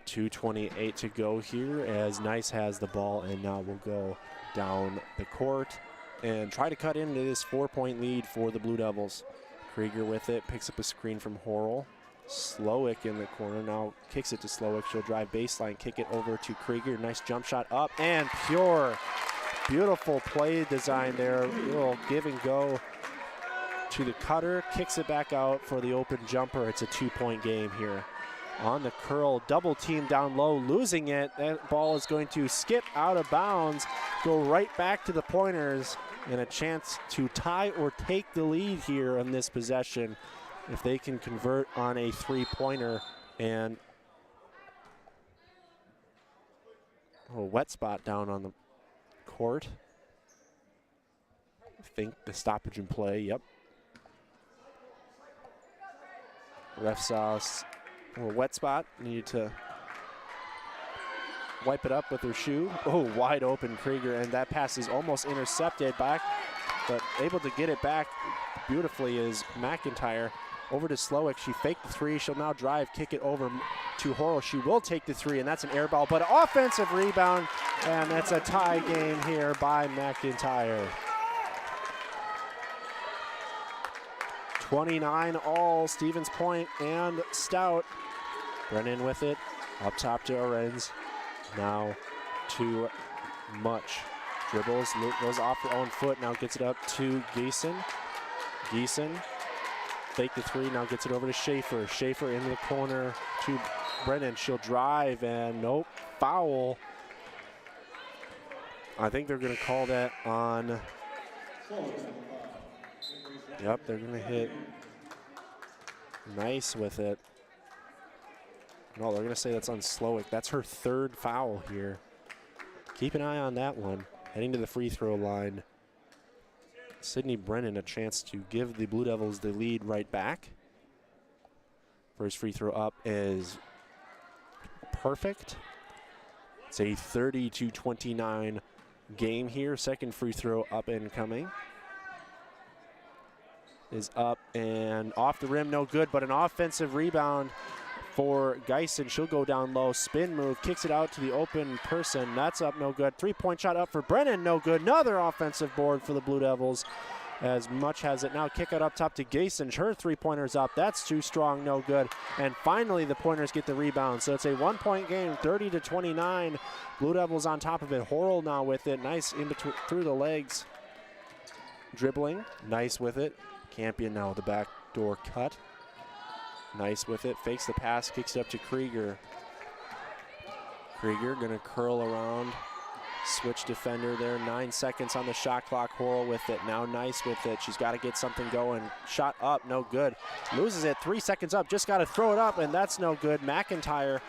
2:28 to go here as Nice has the ball, and now we'll go down the court and try to cut into this 4-point lead for the Blue Devils. Krieger with it, picks up a screen from Horrell. Slowick in the corner, now kicks it to Slowick. She'll drive baseline, kick it over to Krieger. Nice jump shot up and pure. Beautiful play design there. A little give and go to the cutter, kicks it back out for the open jumper. It's a 2-point game here. On the curl, double team down low, losing it. That ball is going to skip out of bounds, go right back to the Pointers, and a chance to tie or take the lead here on this possession if they can convert on a 3-pointer. And a wet spot down on the court. I think the stoppage in play, yep. Ref saw a wet spot, needed to wipe it up with her shoe. Oh, wide open Krieger, and that pass is almost intercepted back, but able to get it back beautifully is McIntyre. Over to Slowick, she faked the 3, she'll now drive, kick it over to Horrell. She will take the 3, and that's an air ball, but an offensive rebound, and that's a tie game here by McIntyre. 29 all, Stevens Point and Stout. Brennan with it, up top to Arenz. Now too much. Dribbles, goes off her own foot, now gets it up to Geisen. Geisen, fake the 3, now gets it over to Schaefer. Schaefer in the corner to Brennan. She'll drive, and nope, foul. I think they're going to call that on. Yep, they're going to hit Nice with it. No, they're going to say that's on Slowick. That's her 3rd foul here. Keep an eye on that one. Heading to the free throw line. Sydney Brennan a chance to give the Blue Devils the lead right back. First free throw up is perfect. It's a 30-29 game here. Second free throw up and coming. is up and off the rim, no good, but an offensive rebound for Geisen. She'll go down low, spin move, kicks it out to the open person. That's up, no good. Three-point shot up for Brennan, no good. Another offensive board for the Blue Devils. As Much has it now. Kick it up top to Geisen. Her three-pointer's up. That's too strong, no good. And finally, the Pointers get the rebound. So it's a one-point game, 30-29. Blue Devils on top of it. Horrell now with it. Nice in between, through the legs. Dribbling, nice with it. Campion now the backdoor cut. Nice with it. Fakes the pass, kicks it up to Krieger. Krieger gonna curl around. Switch defender there, 9 seconds on the shot clock. Horrell with it, now nice with it. She's got to get something going. Shot up, no good. Loses it, 3 seconds up, just got to throw it up, and that's no good. McIntyre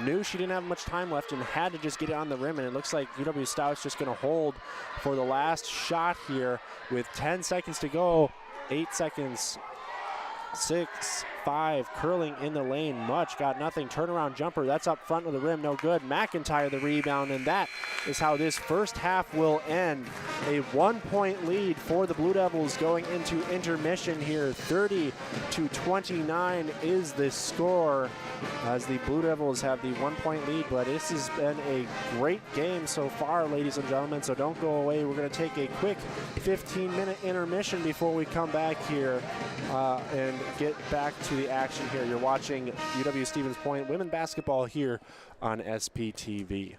knew she didn't have much time left and had to just get it on the rim, and it looks like UW-Stout's just going to hold for the last shot here with 10 seconds to go. 8 seconds. 6, 5, curling in the lane. Much got nothing. Turnaround jumper. That's up front of the rim. No good. McIntyre the rebound, and that is how this first half will end. A 1-point lead for the Blue Devils going into intermission here. 30-29 is the score as the Blue Devils have the 1-point lead, but this has been a great game so far, ladies and gentlemen, so don't go away. We're going to take a quick 15-minute intermission before we come back here and get back to the action here. You're watching UW-Stevens Point women basketball here on SPTV.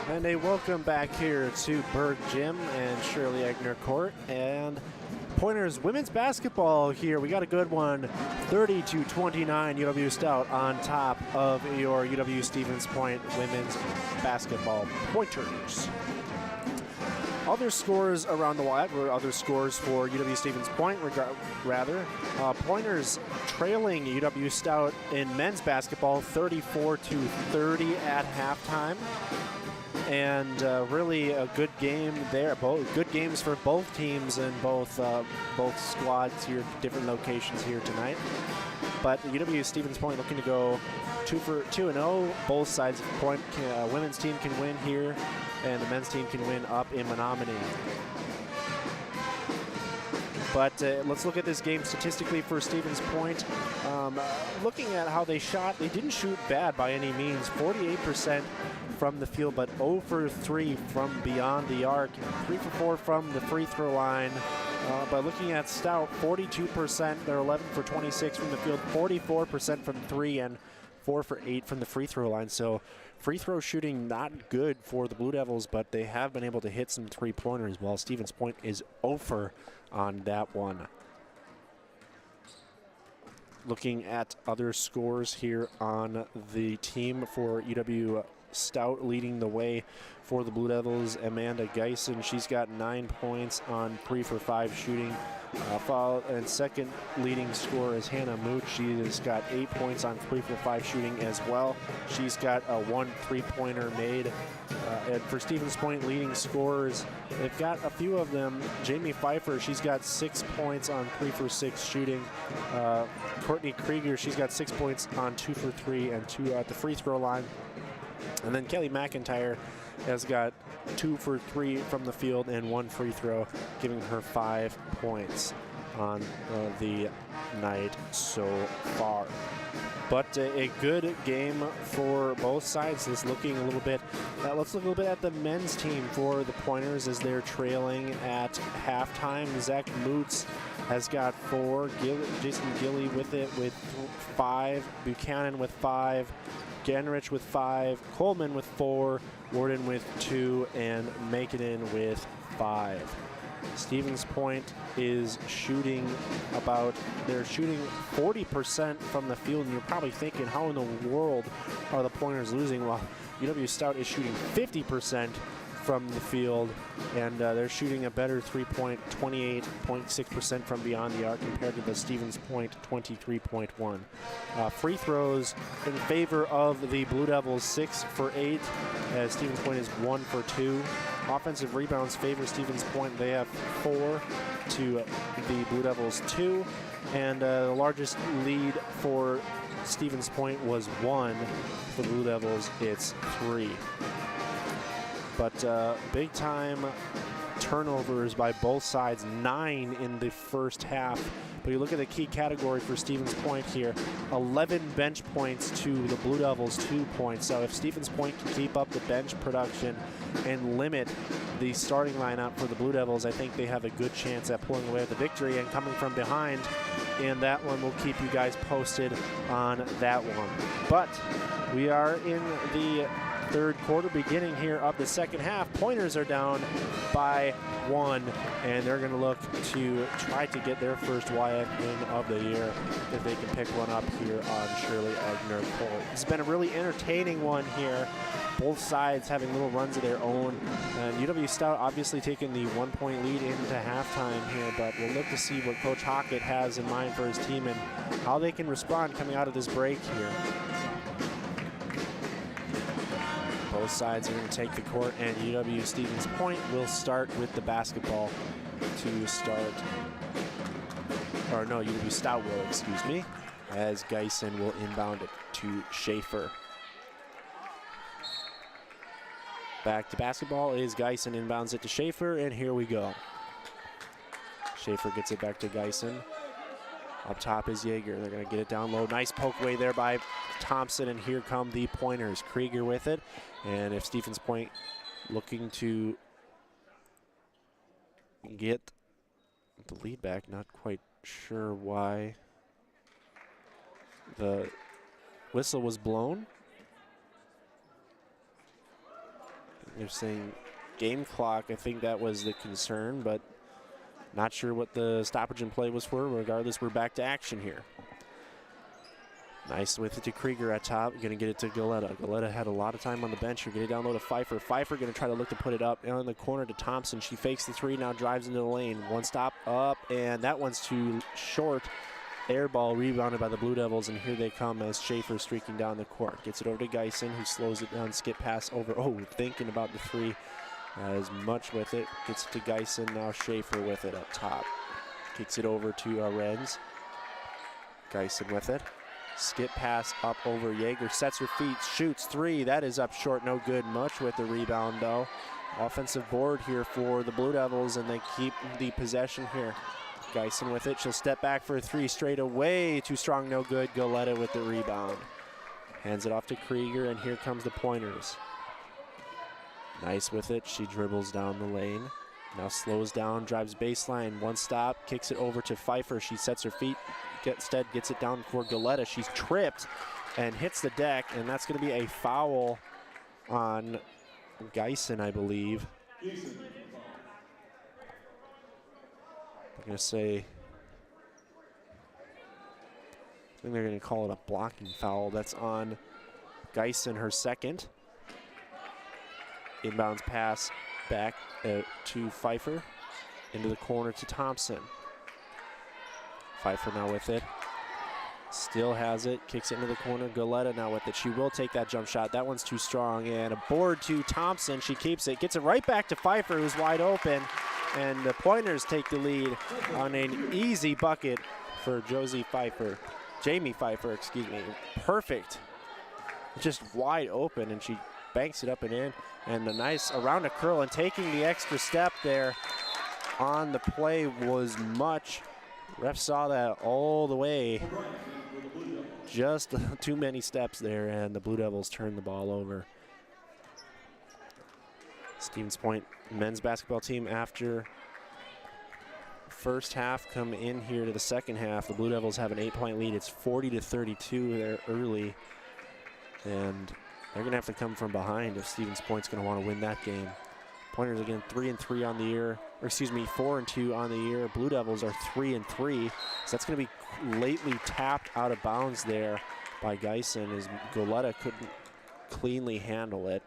And a welcome back here to Berg Gym and Shirley Egner Court. And Pointers women's basketball here. We got a good one. 30-29 UW-Stout on top of your UW-Stevens Point women's basketball Pointers. Other scores around the WAT were other scores for UW-Stevens Point, Pointers trailing UW-Stout in men's basketball 34-30 at halftime. And really a good game there. Good games for both teams and both squads here, different locations here tonight. But UW-Stevens Point looking to go 2-0. Both sides of the point. Women's team can win here, and the men's team can win up in Menominee. But let's look at this game statistically for Stevens Point. Looking at how they shot, they didn't shoot bad by any means. 48% from the field, but 0 for 3 from beyond the arc. 3 for 4 from the free throw line. But looking at Stout, 42%. They're 11 for 26 from the field, 44% from 3, and 4 for 8 from the free throw line. So free throw shooting not good for the Blue Devils, but they have been able to hit some three-pointers, while Stevens Point is 0 for on that one. Looking at other scores here on the team for UW-Stout, leading the way for the Blue Devils, Amanda Geisen. She's got 9 points on 3 for 5 shooting. And second leading scorer is Hannah Mooch. She has got 8 points on 3 for 5 shooting as well. She's got a 1 3-pointer made. And for Stevens Point, leading scorers, they've got a few of them. Jamie Pfeiffer, she's got 6 points on 3 for 6 shooting. Courtney Krieger, she's got 6 points on 2 for 3 and 2 at the free throw line. And then Kelly McIntyre has got 2 for 3 from the field and 1 free throw, giving her 5 points on the night so far. But a good game for both sides. Let's look a little bit at the men's team for the Pointers as they're trailing at halftime. Zach Moots has got 4. Jason Gilly with 5. Buchanan with 5. Genrich with 5, Coleman with 4, Warden with 2, and Makinen with 5. Stevens Point is shooting they're shooting 40% from the field, and you're probably thinking, how in the world are the Pointers losing? Well, UW-Stout is shooting 50% from the field, and they're shooting a better 3-point, 28.6% from beyond the arc compared to the Stevens Point 23.1. Free throws in favor of the Blue Devils, 6 for 8, as Stevens Point is 1 for 2. Offensive rebounds favor Stevens Point. They have 4 to the Blue Devils 2, and the largest lead for Stevens Point was 1. For the Blue Devils, it's 3. But big time turnovers by both sides, 9 in the first half. But you look at the key category for Stevens Point here, 11 bench points to the Blue Devils, 2 points. So if Stevens Point can keep up the bench production and limit the starting lineup for the Blue Devils, I think they have a good chance at pulling away with the victory and coming from behind. And that one, we'll keep you guys posted on that one. But we are in the third quarter, beginning here of the second half. Pointers are down by 1, and they're going to look to try to get their first WIAC win of the year if they can pick one up here on Shirley Egner Court. It's been a really entertaining one here. Both sides having little runs of their own. And UW-Stout obviously taking the 1-point lead into halftime here, but we'll look to see what Coach Hockett has in mind for his team and how they can respond coming out of this break here. Both sides are going to take the court, and UW-Stevens Point will start with the basketball to start. Or no, UW-Stout will, excuse me, as Geisen will inbound it to Schaefer. Back to basketball is Geisen, inbounds it to Schaefer, and here we go. Schaefer gets it back to Geisen. Up top is Yeager. They're going to get it down low. Nice poke away there by Thompson, and here come the Pointers. Krieger with it, and if Stevens Point looking to get the lead back, not quite sure why the whistle was blown. They're saying game clock. I think that was the concern, but not sure what the stoppage in play was for. Regardless, we're back to action here. Nice with it to Krieger at top. Going to get it to Galetta. Galetta had a lot of time on the bench here. Get it down low to Pfeiffer. Pfeiffer going to try to look to put it up in the corner to Thompson. She fakes the three, now drives into the lane. One stop up, and that one's too short. Air ball rebounded by the Blue Devils, and here they come as Schaefer streaking down the court. Gets it over to Geisen, who slows it down, skip pass over. Oh, thinking about the three as much with it. Gets it to Geisen, now Schaefer with it up top. Kicks it over to Renz. Geisen with it. Skip pass up over Yeager, sets her feet, shoots three. That is up short, no good. Much with the rebound though. Offensive board here for the Blue Devils, and they keep the possession here. Geisen with it, she'll step back for a three straight away. Too strong, no good. Galetta with the rebound. Hands it off to Krieger, and here comes the Pointers. Nice with it, she dribbles down the lane. Now slows down, drives baseline, one stop, kicks it over to Pfeiffer. She sets her feet, instead gets it down for Galetta. She's tripped and hits the deck, and that's going to be a foul on Geisen, I believe. I'm going to say, I think they're going to call it a blocking foul. That's on Geisen, her second. Inbounds pass back to Pfeiffer, into the corner to Thompson. Pfeiffer now with it, still has it, kicks it into the corner. Galetta now with it. She will take that jump shot. That one's too strong, and a board to Thompson. She keeps it, gets it right back to Pfeiffer, who's wide open, and the Pointers take the lead on an easy bucket for Jamie Pfeiffer, excuse me. Perfect, just wide open, and she banks it up and in, and a nice around a curl, and taking the extra step there on the play was Much. Ref saw that all the way. Just too many steps there, and the Blue Devils turn the ball over. Stevens Point men's basketball team, after first half, come in here to the second half. The Blue Devils have an 8-point lead. It's 40-32 there early, and they're going to have to come from behind if Stevens Point's going to want to win that game. Pointers again 3-3 on the year, or excuse me, 4-2 on the year. Blue Devils are 3-3, so that's going to be lately tapped out of bounds there by Geisen, as Galetta couldn't cleanly handle it.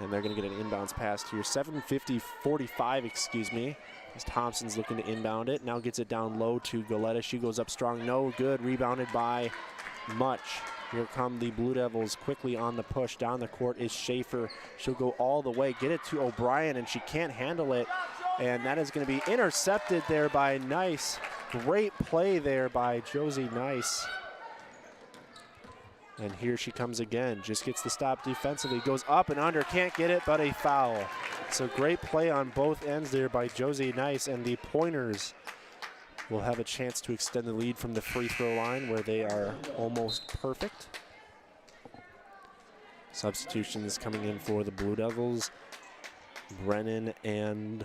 And they're going to get an inbounds pass here. 7:50-45, excuse me, as Thompson's looking to inbound it. Now gets it down low to Galetta. She goes up strong, no good. Rebounded by Much. Here come the Blue Devils quickly on the push. Down the court is Schaefer. She'll go all the way, get it to O'Brien, and she can't handle it. And that is going to be intercepted there by Nice. Great play there by Josie Nice. And here she comes again. Just gets the stop defensively. Goes up and under, can't get it, but a foul. So great play on both ends there by Josie Nice, and the Pointers will have a chance to extend the lead from the free throw line, where they are almost perfect. Substitutions coming in for the Blue Devils. Brennan and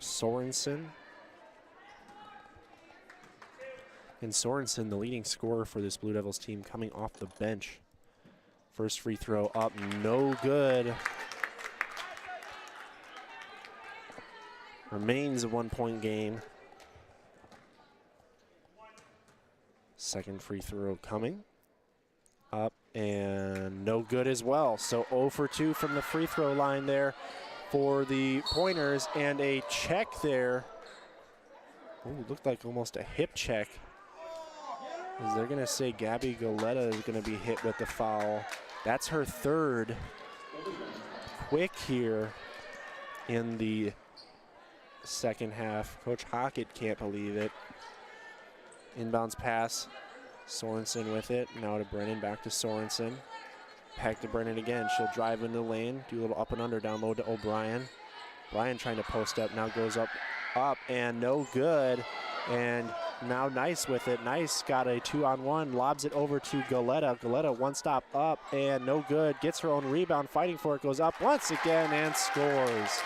Sorensen. And Sorensen, the leading scorer for this Blue Devils team, coming off the bench. First free throw up, no good. Remains a 1-point game. Second free throw coming up, and no good as well. So 0 for 2 from the free throw line there for the Pointers, and a check there. Ooh, looked like almost a hip check, as they're going to say Gabby Galetta is going to be hit with the foul. That's her third. Quick here in the second half. Coach Hockett can't believe it. Inbounds pass, Sorensen with it. Now to Brennan, back to Sorensen. Back to Brennan again. She'll drive into the lane, do a little up and under, down low to O'Brien. Bryan trying to post up, now goes up, and no good. And now Nice with it. Nice got a 2-on-1, lobs it over to Galetta. Galetta one stop up, and no good. Gets her own rebound, fighting for it, goes up once again and scores.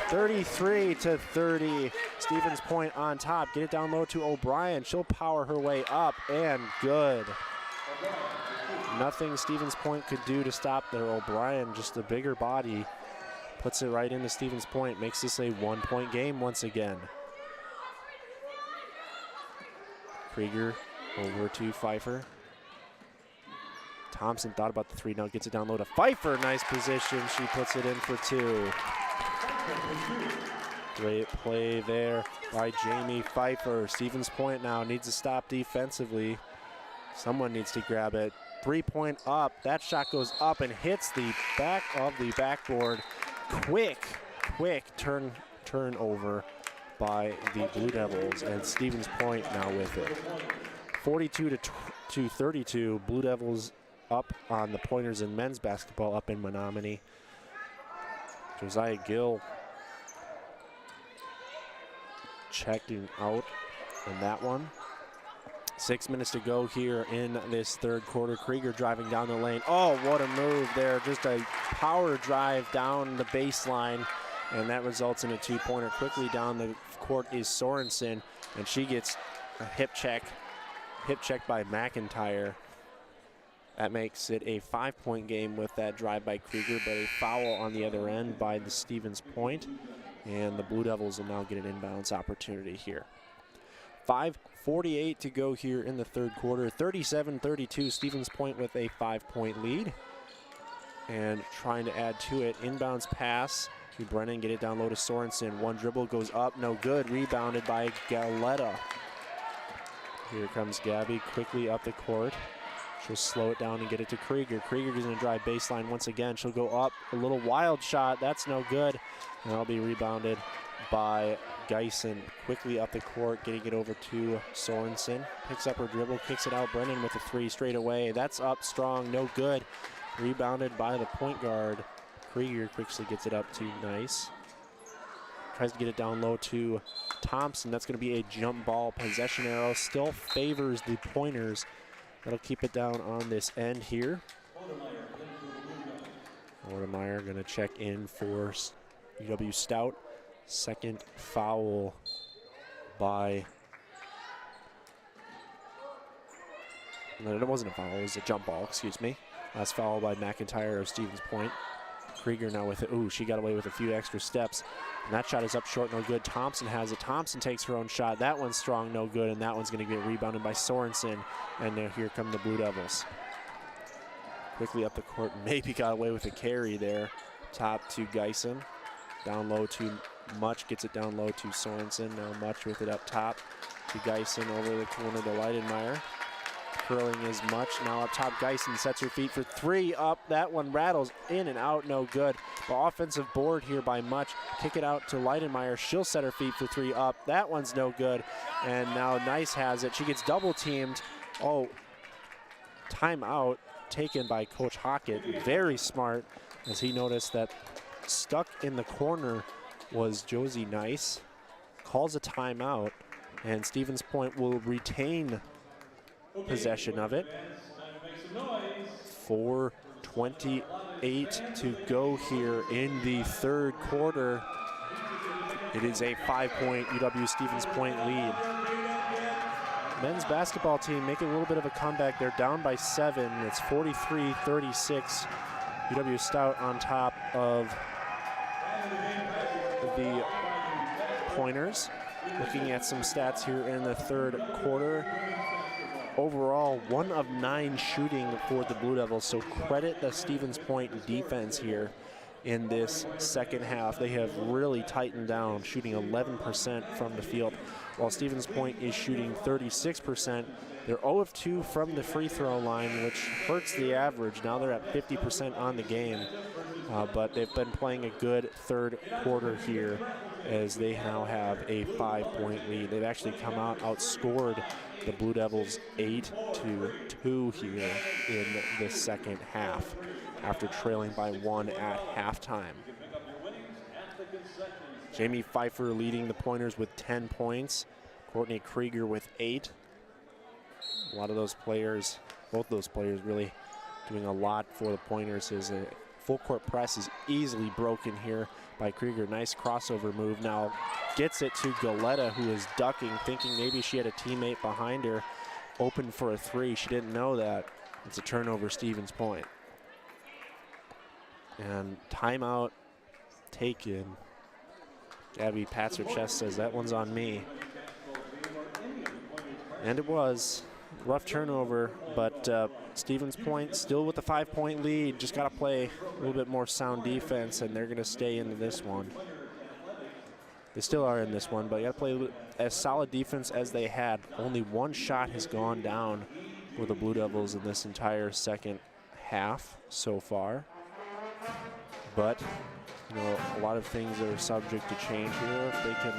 33-30, Stevens Point on top. Get it down low to O'Brien. She'll power her way up, and good. nothing Stevens Point could do to stop there. O'Brien, just a bigger body, puts it right into Stevens Point, makes this a 1-point game once again. Krieger over to Pfeiffer. Thompson thought about the three, now gets it down low to Pfeiffer. Nice position, she puts it in for 2. Great play there by Jamie Pfeiffer. Stevens Point now needs to stop defensively. Someone needs to grab it. 3-point up, that shot goes up and hits the back of the backboard. Quick turnover by the Blue Devils, and Stevens Point now with it. 42 to 32, Blue Devils up on the Pointers in men's basketball up in Menominee. Josiah Gill checking out on that one. 6 minutes to go here in this third quarter. Krieger driving down the lane. Oh, what a move there. Just a power drive down the baseline, and that results in a 2-pointer. Quickly down the court is Sorensen, and she gets a hip check by McIntyre. That makes it a 5-point game with that drive by Krieger, but a foul on the other end by the Stevens Point, and the Blue Devils will now get an inbounds opportunity here. 5:48 to go here in the third quarter. 37-32, Stevens Point with a 5-point lead. And trying to add to it, inbounds pass to Brennan, get it down low to Sorensen. One dribble goes up, no good, rebounded by Galetta. Here comes Gabby quickly up the court. She'll slow it down and get it to Krieger. Krieger's gonna drive baseline once again. She'll go up, a little wild shot, that's no good. And that'll be rebounded by Geisen. Quickly up the court, getting it over to Sorensen. Picks up her dribble, kicks it out. Brennan with a 3 straight away. That's up strong, no good. Rebounded by the point guard. Krieger quickly gets it up to Nice. Tries to get it down low to Thompson. That's going to be a jump ball. Possession arrow still favors the Pointers. That'll keep it down on this end here. Ortemeyer going to check in for UW-Stout. Second foul by, no, it wasn't a foul, it was a jump ball, excuse me. Last foul by McIntyre of Stevens Point. Krieger now with it. Ooh, she got away with a few extra steps. And that shot is up short, no good. Thompson has it. Thompson takes her own shot. That one's strong, no good, and that one's going to get rebounded by Sorensen. And here come the Blue Devils. Quickly up the court, maybe got away with a carry there. Top to Geisen. Down low to Much, gets it down low to Sorensen. Now Much with it up top to Geisen, over the corner to Leidenmeyer. Curling is Much, now up top Geisen sets her feet for 3, up, that one rattles in and out, no good. The offensive board here by Much, kick it out to Leidenmeyer, she'll set her feet for 3, up, that one's no good. And now Nice has it, she gets double teamed. Oh, timeout taken by Coach Hockett, very smart, as he noticed that stuck in the corner was Josie Nice. Calls a timeout, and Stevens Point will retain possession of it. 4:28 to go here in the third quarter. It is a 5-point UW-Stevens Point lead. Men's basketball team making a little bit of a comeback. They're down by 7. It's 43-36. UW-Stout on top of the Pointers. Looking at some stats here in the third quarter. Overall, 1 of 9 shooting for the Blue Devils, so credit the Stevens Point defense here in this second half. They have really tightened down, shooting 11% from the field, while Stevens Point is shooting 36%. They're 0 of 2 from the free throw line, which hurts the average. Now they're at 50% on the game, but they've been playing a good third quarter here as they now have a 5-point lead. They've actually come out, outscored the Blue Devils 8-2 here in the second half after trailing by 1 at halftime. Jamie Pfeiffer leading the Pointers with 10 points. Courtney Krieger with 8. A lot of those players, both those players really doing a lot for the Pointers. As a full court press is easily broken here by Krieger. Nice crossover move. Now gets it to Galetta, who is ducking, thinking maybe she had a teammate behind her open for a 3. She didn't know that. It's a turnover, Stevens Point. And timeout taken. Gabby pats her chest, says that one's on me. And it was. Rough turnover, but Stevens Point still with the 5-point lead. Just got to play a little bit more sound defense, and they're going to stay into this one. They still are in this one, but you got to play as solid defense as they had. Only one shot has gone down for the Blue Devils in this entire second half so far. But, you know, a lot of things are subject to change here. If they can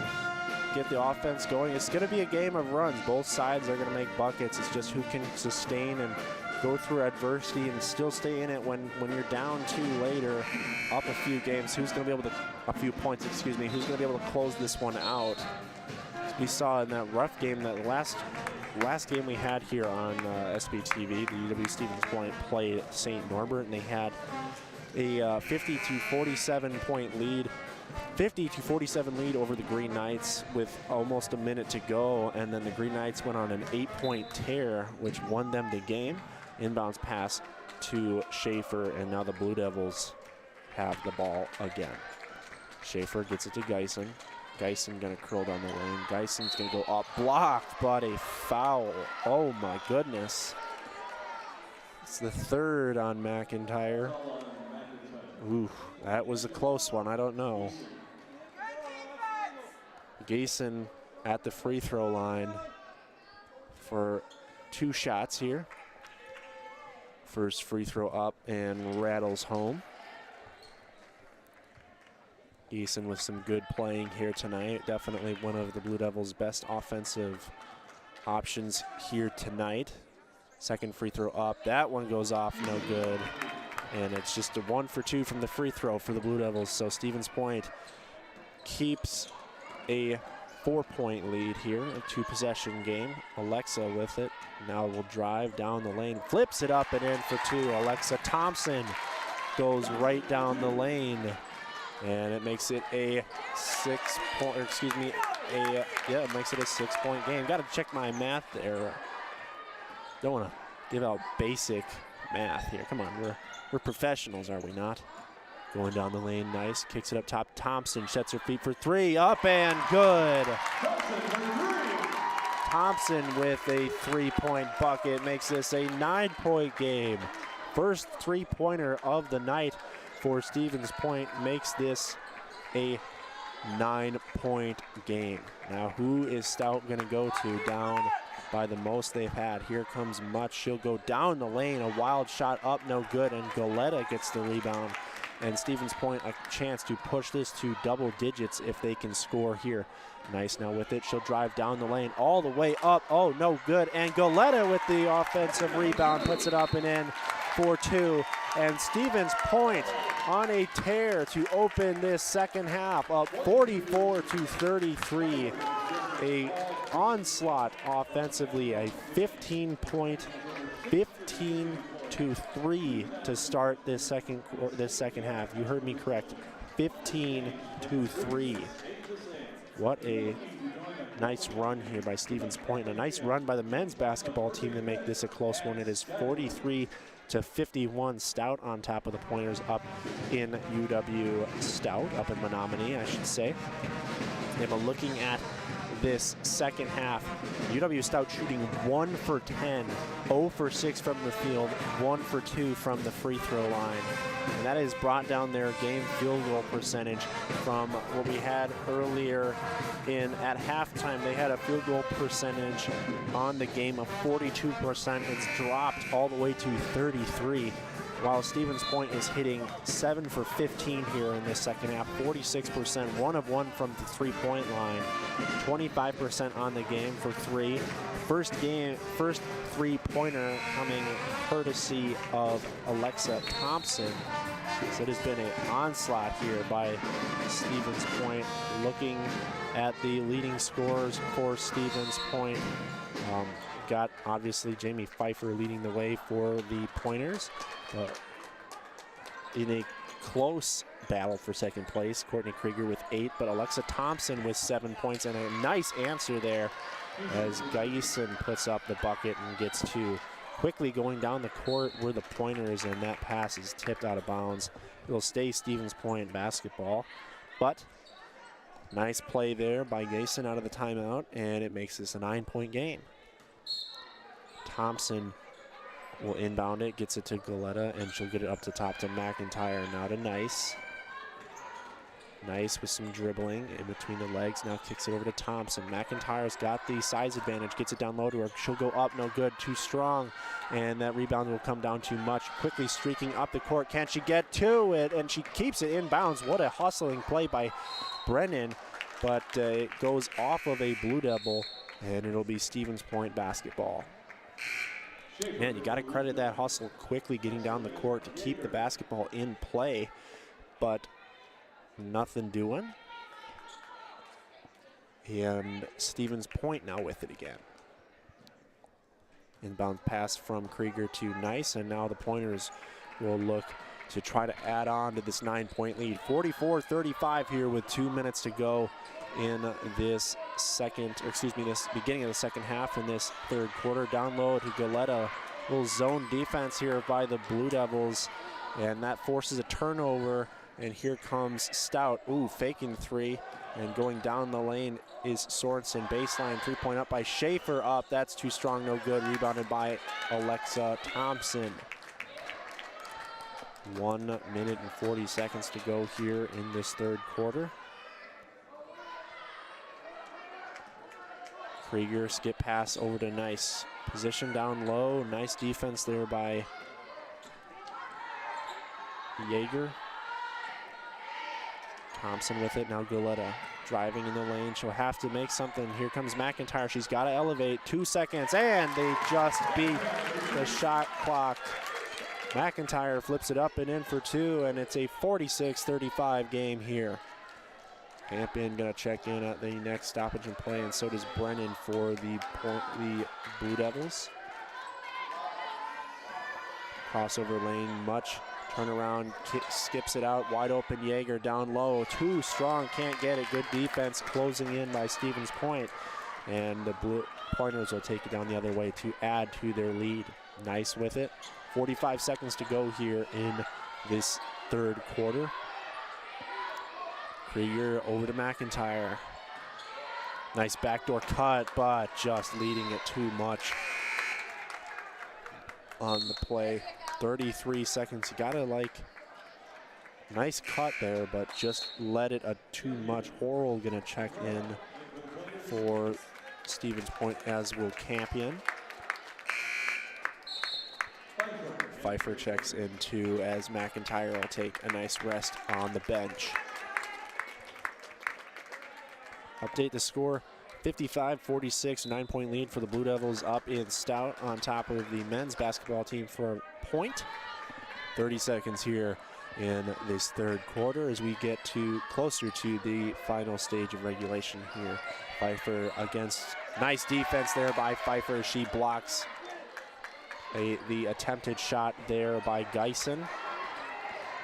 get the offense going, it's going to be a game of runs. Both sides are going to make buckets. It's just who can sustain and go through adversity and still stay in it when you're down 2 later, up a few games. Who's going to be able to, a few points, excuse me, who's going to be able to close this one out? We saw in that rough game, that last game we had here on SBTV, the UW-Stevens Point played St. Norbert, and they had a 50 to 47 point lead. 50 to 47 lead over the Green Knights with almost a minute to go, and then the Green Knights went on an 8-point tear, which won them the game. Inbounds pass to Schaefer, and now the Blue Devils have the ball again. Schaefer gets it to Geisen. Geisen gonna curl down the lane. Geisen's gonna go up, blocked, but a foul. Oh my goodness. It's the 3rd on McIntyre. Ooh, that was a close one, I don't know. Geisen at the free throw line for 2 shots here. First free throw up and rattles home. Geisen with some good playing here tonight. Definitely one of the Blue Devils' best offensive options here tonight. Second free throw up, that one goes off, no good. And it's just a 1 for 2 from the free throw for the Blue Devils. So Stevens Point keeps a 4-point lead here, a 2-possession game. Alexa with it. Now will drive down the lane, flips it up and in for 2. Alexa Thompson goes right down the lane. And it makes it a 6-point, or excuse me, it makes it a 6-point game. Got to check my math there. Don't want to give out basic math here. Come on, we're professionals, are we not? Going down the lane, nice. Kicks it up top. Thompson sets her feet for 3. Up and good. Thompson with a 3-point bucket makes this a 9-point game. First 3-pointer of the night for Stevens Point makes this a 9-point game. Now, who is Stout going to go to down by the most they've had? Here comes Much. She'll go down the lane. A wild shot up, no good, and Goleta gets the rebound. And Stevens Point a chance to push this to double digits if they can score here. Nice now with it. She'll drive down the lane all the way up. Oh, no good. And Goleta with the offensive rebound puts it up and in for 2. And Stevens Point on a tear to open this second half, up 44 to 33. A onslaught offensively, a 15-point, 15 to 3 to start this second half. You heard me correct, 15 to 3. What a nice run here by Stevens Point. A nice run by the men's basketball team to make this a close one. It is 43 to 51. Stout on top of the Pointers up in UW-Stout, up in Menominee, I should say. And looking at this second half, UW-Stout shooting 1 for 10, 0 for 6 from the field, 1 for 2 from the free throw line. And that has brought down their game field goal percentage from what we had earlier at halftime. They had a field goal percentage on the game of 42%. It's dropped all the way to 33. While Stevens Point is hitting 7 for 15 here in this second half, 46%, 1 of 1 from the 3-point line, 25% on the game for 3. First 3-pointer coming courtesy of Alexa Thompson. So it has been an onslaught here by Stevens Point. Looking at the leading scorers for Stevens Point, got obviously Jamie Pfeiffer leading the way for the Pointers. In a close battle for second place, Courtney Krieger with 8, but Alexa Thompson with 7 points, and a nice answer there as Geisen puts up the bucket and gets 2. quickly going down the court were the pointers, and that pass is tipped out of bounds. It'll stay Stevens Point basketball, but nice play there by Gason out of the timeout, and it makes this a 9-point game. Thompson will inbound it, gets it to Galetta, and she'll get it up to top to McIntyre. Now to Nice. Nice with some dribbling in between the legs. Now kicks it over to Thompson. McIntyre's got the size advantage, gets it down low to her. She'll go up, no good, too strong. And that rebound will come down too much. Quickly streaking up the court. Can she get to it? And she keeps it inbounds. What a hustling play by Brennan. But it goes off of a Blue Devil, and it'll be Stevens Point basketball. Man, you got to credit that hustle, quickly getting down the court to keep the basketball in play, but nothing doing. And Stevens Point now with it again. Inbound pass from Krieger to Nice, and now the Pointers will look to try to add on to this 9-point lead. 44-35 here with 2 minutes to go in this this beginning of the second half in this third quarter. Down low to Galetta. Little zone defense here by the Blue Devils, and that forces a turnover. And here comes Stout. Ooh, faking three, and going down the lane is Sorensen. Baseline, 3-point up by Schaefer. Up, that's too strong, no good. Rebounded by Alexa Thompson. 1 minute and 40 seconds to go here in this third quarter. Krieger, skip pass over to Nice. Position down low, nice defense there by Yeager. Thompson with it, now Galetta driving in the lane. She'll have to make something. Here comes McIntyre, she's got to elevate. 2 seconds, and they just beat the shot clock. McIntyre flips it up and in for 2, and it's a 46-35 game here. Campion gonna check in at the next stoppage and play, and so does Brennan for the Blue Devils. Crossover lane, much turnaround, skips it out, wide open. Yeager down low, too strong, can't get it. Good defense closing in by Stevens Point, and the Blue Pointers will take it down the other way to add to their lead. Nice with it. 45 seconds to go here in this third quarter. Krieger over to McIntyre. Nice backdoor cut, but just leading it too much on the play. 33 seconds. You gotta nice cut there, but just let it too much. Horrell gonna check in for Stevens Point, as will Campion. Pfeiffer checks in too, as McIntyre will take a nice rest on the bench. Update the score, 55-46, 9-point lead for the Blue Devils up in Stout on top of the men's basketball team for a point. 30 seconds here in this third quarter as we get closer to the final stage of regulation here. Pfeiffer against, nice defense there by Pfeiffer. She blocks the attempted shot there by Geisen.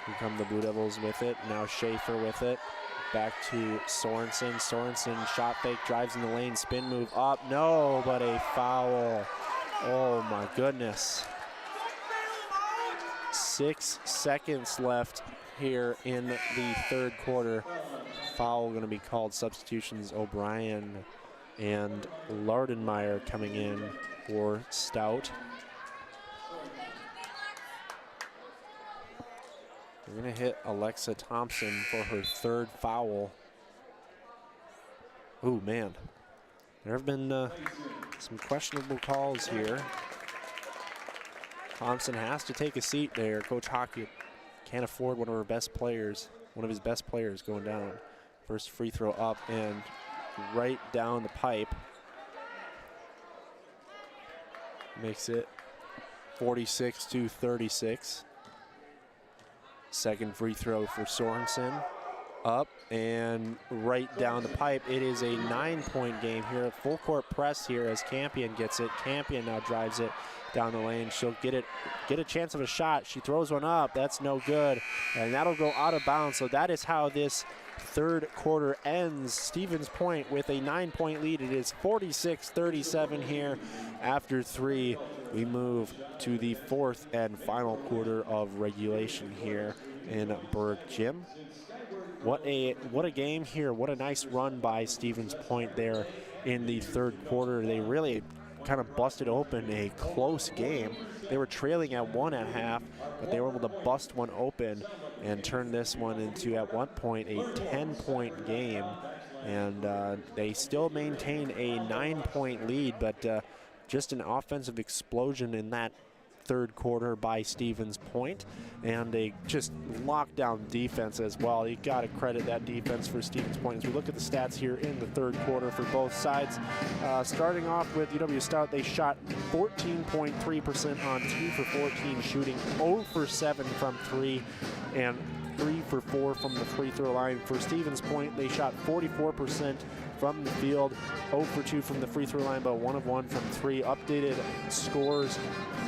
Here come the Blue Devils with it. Now Schaefer with it. Back to Sorensen. Sorensen shot fake, drives in the lane, spin move up. No, but a foul. Oh my goodness. 6 seconds left here in the third quarter. Foul going to be called. Substitutions, O'Brien and Lardenmeyer coming in for Stout. We're going to hit Alexa Thompson for her third foul. Ooh, man. There have been some questionable calls here. Thompson has to take a seat there. Coach Hockey can't afford one of his best players going down. First free throw up and right down the pipe. Makes it 46-36. Second free throw for Sorensen. Up and right down the pipe. It is a 9-point game here. A full court press here as Campion gets it. Campion now drives it down the lane. She'll get a chance of a shot. She throws one up. That's no good. And that'll go out of bounds. So that is how this third quarter ends. Stevens Point with a 9-point lead. It is 46-37 here after 3. we move to the fourth and final quarter of regulation here in Berg Gym. What a game here. What a nice run by Stevens Point there in the third quarter. They really kind of busted open a close game. They were trailing at 1 at half, but they were able to bust one open and turn this one into, at one point, a 10-point game. And they still maintain a 9-point lead, but just an offensive explosion in that third quarter by Stevens Point, and a just lockdown defense as well. You got to credit that defense for Stevens Point. As we look at the stats here in the third quarter for both sides, starting off with UW-Stout, they shot 14.3% on 2 for 14 shooting, 0 for 7 from 3, and 3 for 4 from the free throw line. For Stevens Point, they shot 44% from the field, 0 for 2 from the free throw line, but 1 of 1 from 3. Updated scores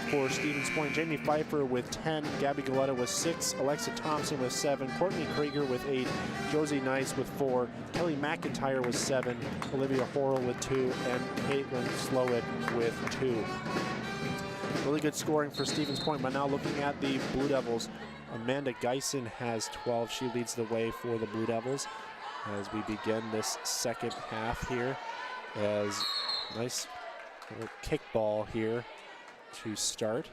for Stevens Point: Jamie Pfeiffer with 10, Gabby Galetta with 6, Alexa Thompson with 7, Courtney Krieger with 8, Josie Nice with 4, Kelly McIntyre with 7, Olivia Horrell with 2, and Caitlin Slowett with 2. Really good scoring for Stevens Point. But now looking at the Blue Devils, Amanda Geisen has 12. She leads the way for the Blue Devils as we begin this second half here. As nice little kickball here to start.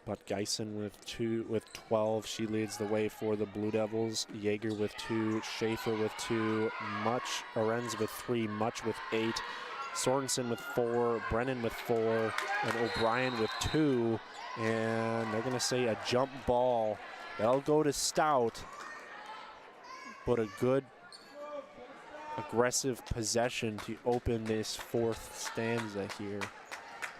But Geisen with 12. She leads the way for the Blue Devils. Yeager with 2, Schaefer with 2, Much, Arenz with 3, Much with 8, Sorensen with 4, Brennan with 4, and O'Brien with 2. And they're going to say a jump ball. That'll go to Stout, but a good aggressive possession to open this fourth stanza here,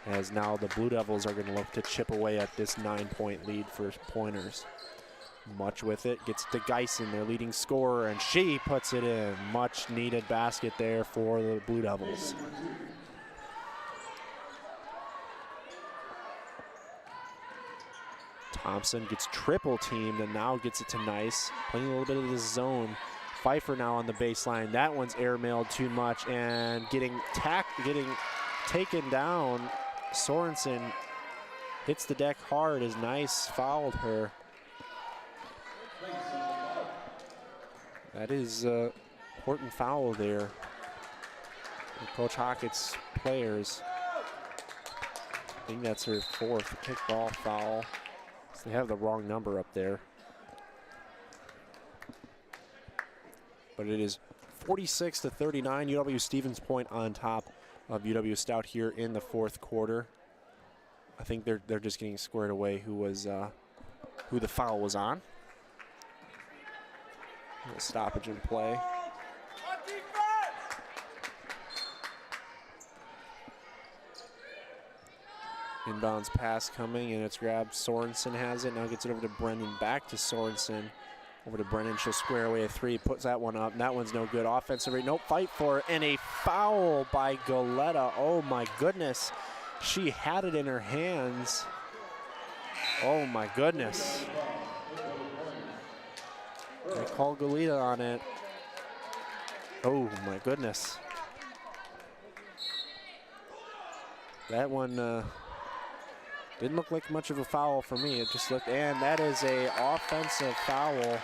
as now the Blue Devils are going to look to chip away at this 9-point lead for Pointers. Much with it, gets to Geisen, their leading scorer, and she puts it in. Much needed basket there for the Blue Devils. Thompson gets triple teamed and now gets it to Nice, playing a little bit of the zone. Pfeiffer now on the baseline. That one's airmailed too much, and getting taken down. Sorensen hits the deck hard as Nice fouled her. That is an important foul there for Coach Hockett's players. I think that's her 4th kickball foul. So they have the wrong number up there. But it is 46-39, UW Stevens Point on top of UW-Stout here in the fourth quarter. I think they're just getting squared away who the foul was on. A stoppage in play. Inbounds pass coming, and it's grabbed. Sorensen has it. Now gets it over to Brendan. Back to Sorensen. Over to Brennan. She'll square away a 3. Puts that one up. And that one's no good. Offensive rate. Nope. Fight for it. And a foul by Galetta. Oh, my goodness. She had it in her hands. Oh, my goodness. They call Galetta on it. Oh, my goodness. That one didn't look like much of a foul for me. It just looked, and that is a offensive foul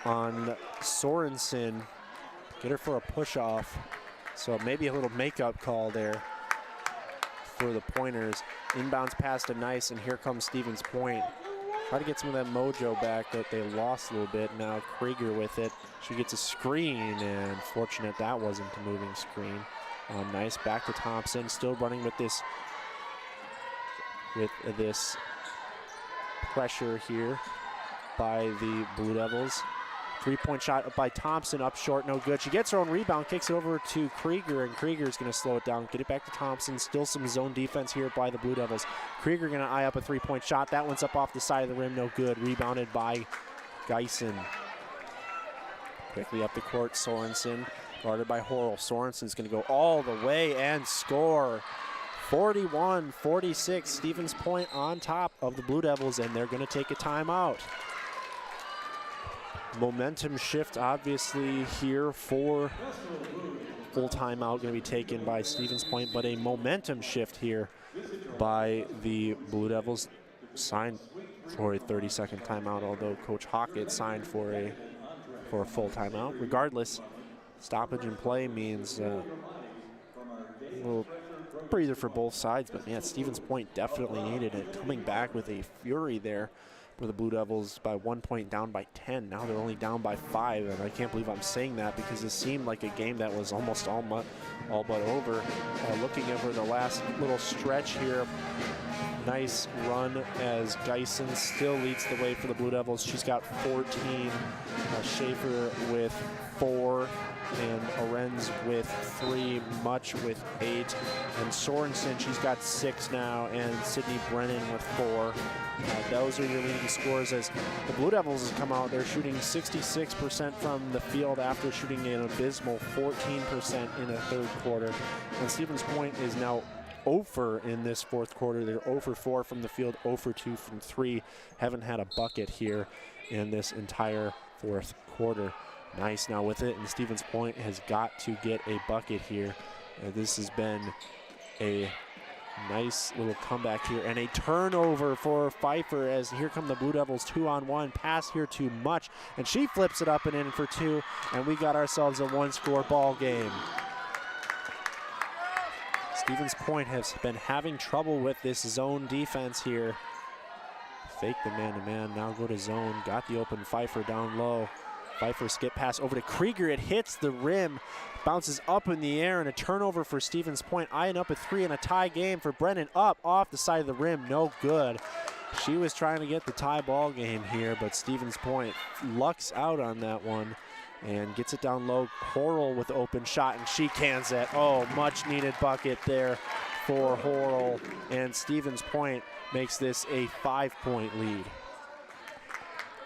on Sorensen. Get her for a push-off. So maybe a little makeup call there for the Pointers. Inbounds pass to Nice, and here comes Stevens Point. Try to get some of that mojo back that they lost a little bit. Now Krieger with it. She gets a screen, and fortunate that wasn't a moving screen. Nice, back to Thompson, still running with this pressure here by the Blue Devils. 3-point shot by Thompson, up short, no good. She gets her own rebound, kicks it over to Krieger, and Krieger's going to slow it down, get it back to Thompson. Still some zone defense here by the Blue Devils. Krieger going to eye up a 3-point shot. That one's up off the side of the rim, no good. Rebounded by Geisen. Quickly up the court, Sorensen. Guarded by Horrell. Sorensen's going to go all the way and score. 41-46, Stevens Point on top of the Blue Devils, and they're going to take a timeout. Momentum shift, obviously, here for full timeout going to be taken by Stevens Point, but a momentum shift here by the Blue Devils. Signed for a 30-second timeout, although Coach Hockett signed for a full timeout. Regardless, stoppage in play means a little breather for both sides, but man, Stevens Point definitely needed it. Coming back with a fury there for the Blue Devils by 1 point, down by 10. Now they're only down by 5, and I can't believe I'm saying that because it seemed like a game that was almost all but over. Looking over the last little stretch here, nice run as Geisen still leads the way for the Blue Devils. She's got 14, Schaefer with 4, and Arenz with 3, Much with 8, and Sorensen, she's got 6 now, and Sydney Brennan with 4. Those are your leading scores as the Blue Devils has come out. They're shooting 66% from the field after shooting an abysmal 14% in the third quarter. And Stevens Point is now 0 for in this fourth quarter. They're 0 for 4 from the field, 0 for 2 from 3. Haven't had a bucket here in this entire fourth quarter. Nice now with it, and Stevens Point has got to get a bucket here. This has been a nice little comeback here, and a turnover for Pfeiffer as here come the Blue Devils 2-on-1. Pass here to Much, and she flips it up and in for 2, and we got ourselves a 1-score ball game. Stevens Point has been having trouble with this zone defense here. Fake the man-to-man, now go to zone. Got the open Pfeiffer down low. Pfeiffer skip pass over to Krieger. It hits the rim, bounces up in the air, and a turnover for Stevens Point. Eyeing up a 3 and a tie game for Brennan. Up off the side of the rim, no good. She was trying to get the tie ball game here, but Stevens Point lucks out on that one and gets it down low. Horrell with the open shot, and she cans it. Oh, much needed bucket there for Horrell, and Stevens Point makes this a 5-point lead.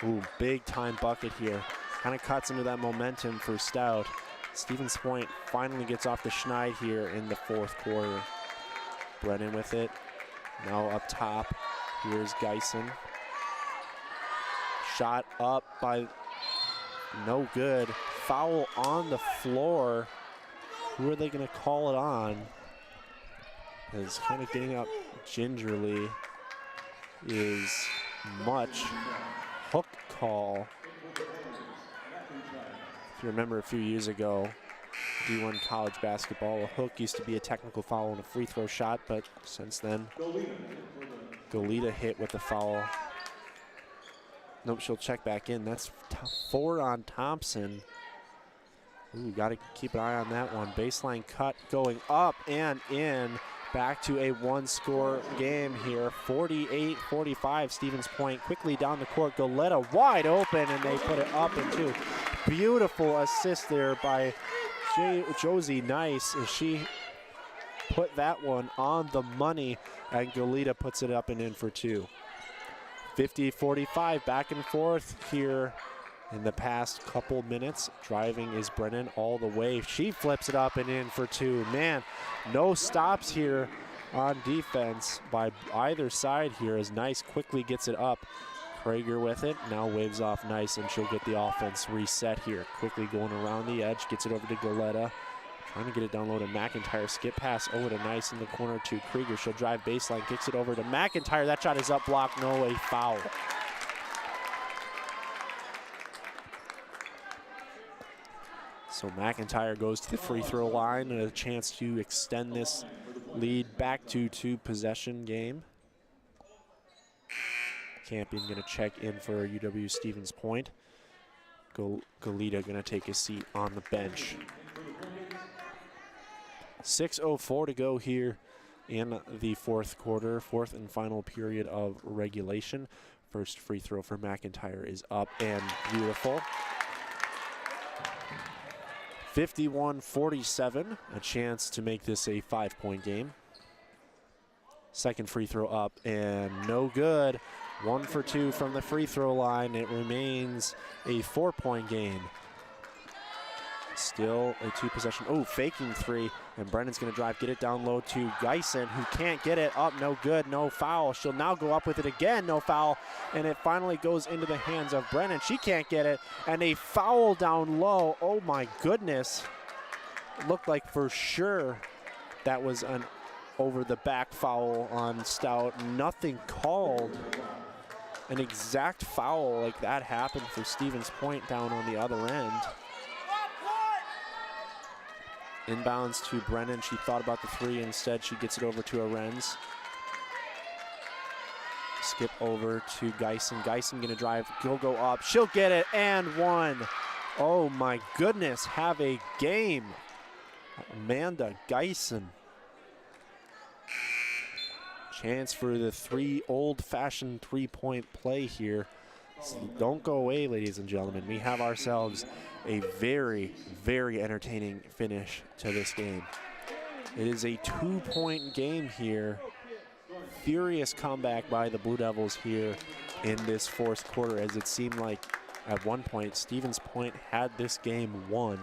Ooh, big time bucket here. Kind of cuts into that momentum for Stout. Stevens Point finally gets off the schneid here in the fourth quarter. Brennan with it. Now up top. Here's Geisen. Shot up by no good. Foul on the floor. Who are they going to call it on? Is kind of getting up gingerly is Much. Hook call. If you remember a few years ago, D1 college basketball, a hook used to be a technical foul and a free throw shot, but since then, Goleta hit with the foul. Nope, she'll check back in. That's 4 on Thompson. Ooh, got to keep an eye on that one. Baseline cut going up and in. Back to a 1-score game here. 48-45, Stevens Point quickly down the court. Goleta wide open, and they put it up and 2. Beautiful assist there by Josie Nice as she put that one on the money, and Goleta puts it up and in for 2. 50-45, back and forth here in the past couple minutes. Driving is Brennan all the way. She flips it up and in for 2. Man, no stops here on defense by either side here as Nice quickly gets it up. Krieger with it, now waves off Nice, and she'll get the offense reset here. Quickly going around the edge, gets it over to Goleta. Trying to get it down low to McIntyre. Skip pass over to Nice in the corner to Krieger. She'll drive baseline, kicks it over to McIntyre. That shot is up, blocked, no, a foul. So McIntyre goes to the free throw line and a chance to extend this lead back to 2-possession game. Campion going to check in for UW Stevens Point. Goleta going to take a seat on the bench. 6:04 to go here in the fourth quarter, fourth and final period of regulation. First free throw for McIntyre is up and beautiful. 51-47, a chance to make this a 5-point game. Second free throw up and no good. 1 for 2 from the free throw line. It remains a 4-point game. Still a 2-possession. Oh, faking 3. And Brennan's going to drive, get it down low to Geisen, who can't get it up. No good, no foul. She'll now go up with it again, no foul. And it finally goes into the hands of Brennan. She can't get it. And a foul down low. Oh, my goodness. looked like for sure that was an over the back foul on Stout. Nothing called. An exact foul like that happened for Stevens Point down on the other end. Inbounds to Brennan. She thought about the three. Instead, she gets it over to Arenz. Skip over to Geisen. Geisen gonna drive. He'll go up. She'll get it and one. Oh my goodness, have a game. Amanda Geisen. Chance for the old-fashioned three-point play here. So don't go away, ladies and gentlemen. We have ourselves a very, very entertaining finish to this game. It is a two-point game here. Furious comeback by the Blue Devils here in this fourth quarter, as it seemed like at one point Stevens Point had this game won.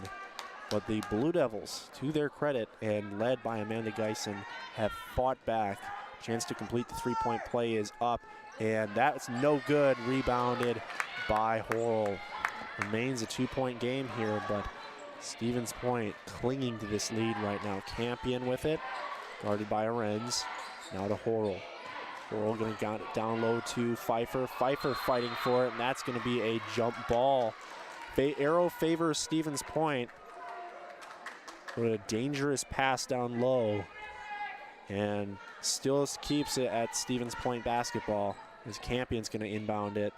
But the Blue Devils, to their credit, and led by Amanda Geisen, have fought back. Chance to complete the three-point play is up, and that's no good. Rebounded by Horrell. Remains a two-point game here, but Stevens Point clinging to this lead right now. Campion with it, guarded by Arenz. Now to Horrell. Horrell gonna got it down low to Pfeiffer. Pfeiffer fighting for it, and that's gonna be a jump ball. Arrow favors Stevens Point. What a dangerous pass down low. And still keeps it at Stevens Point basketball, as Campion's gonna inbound it.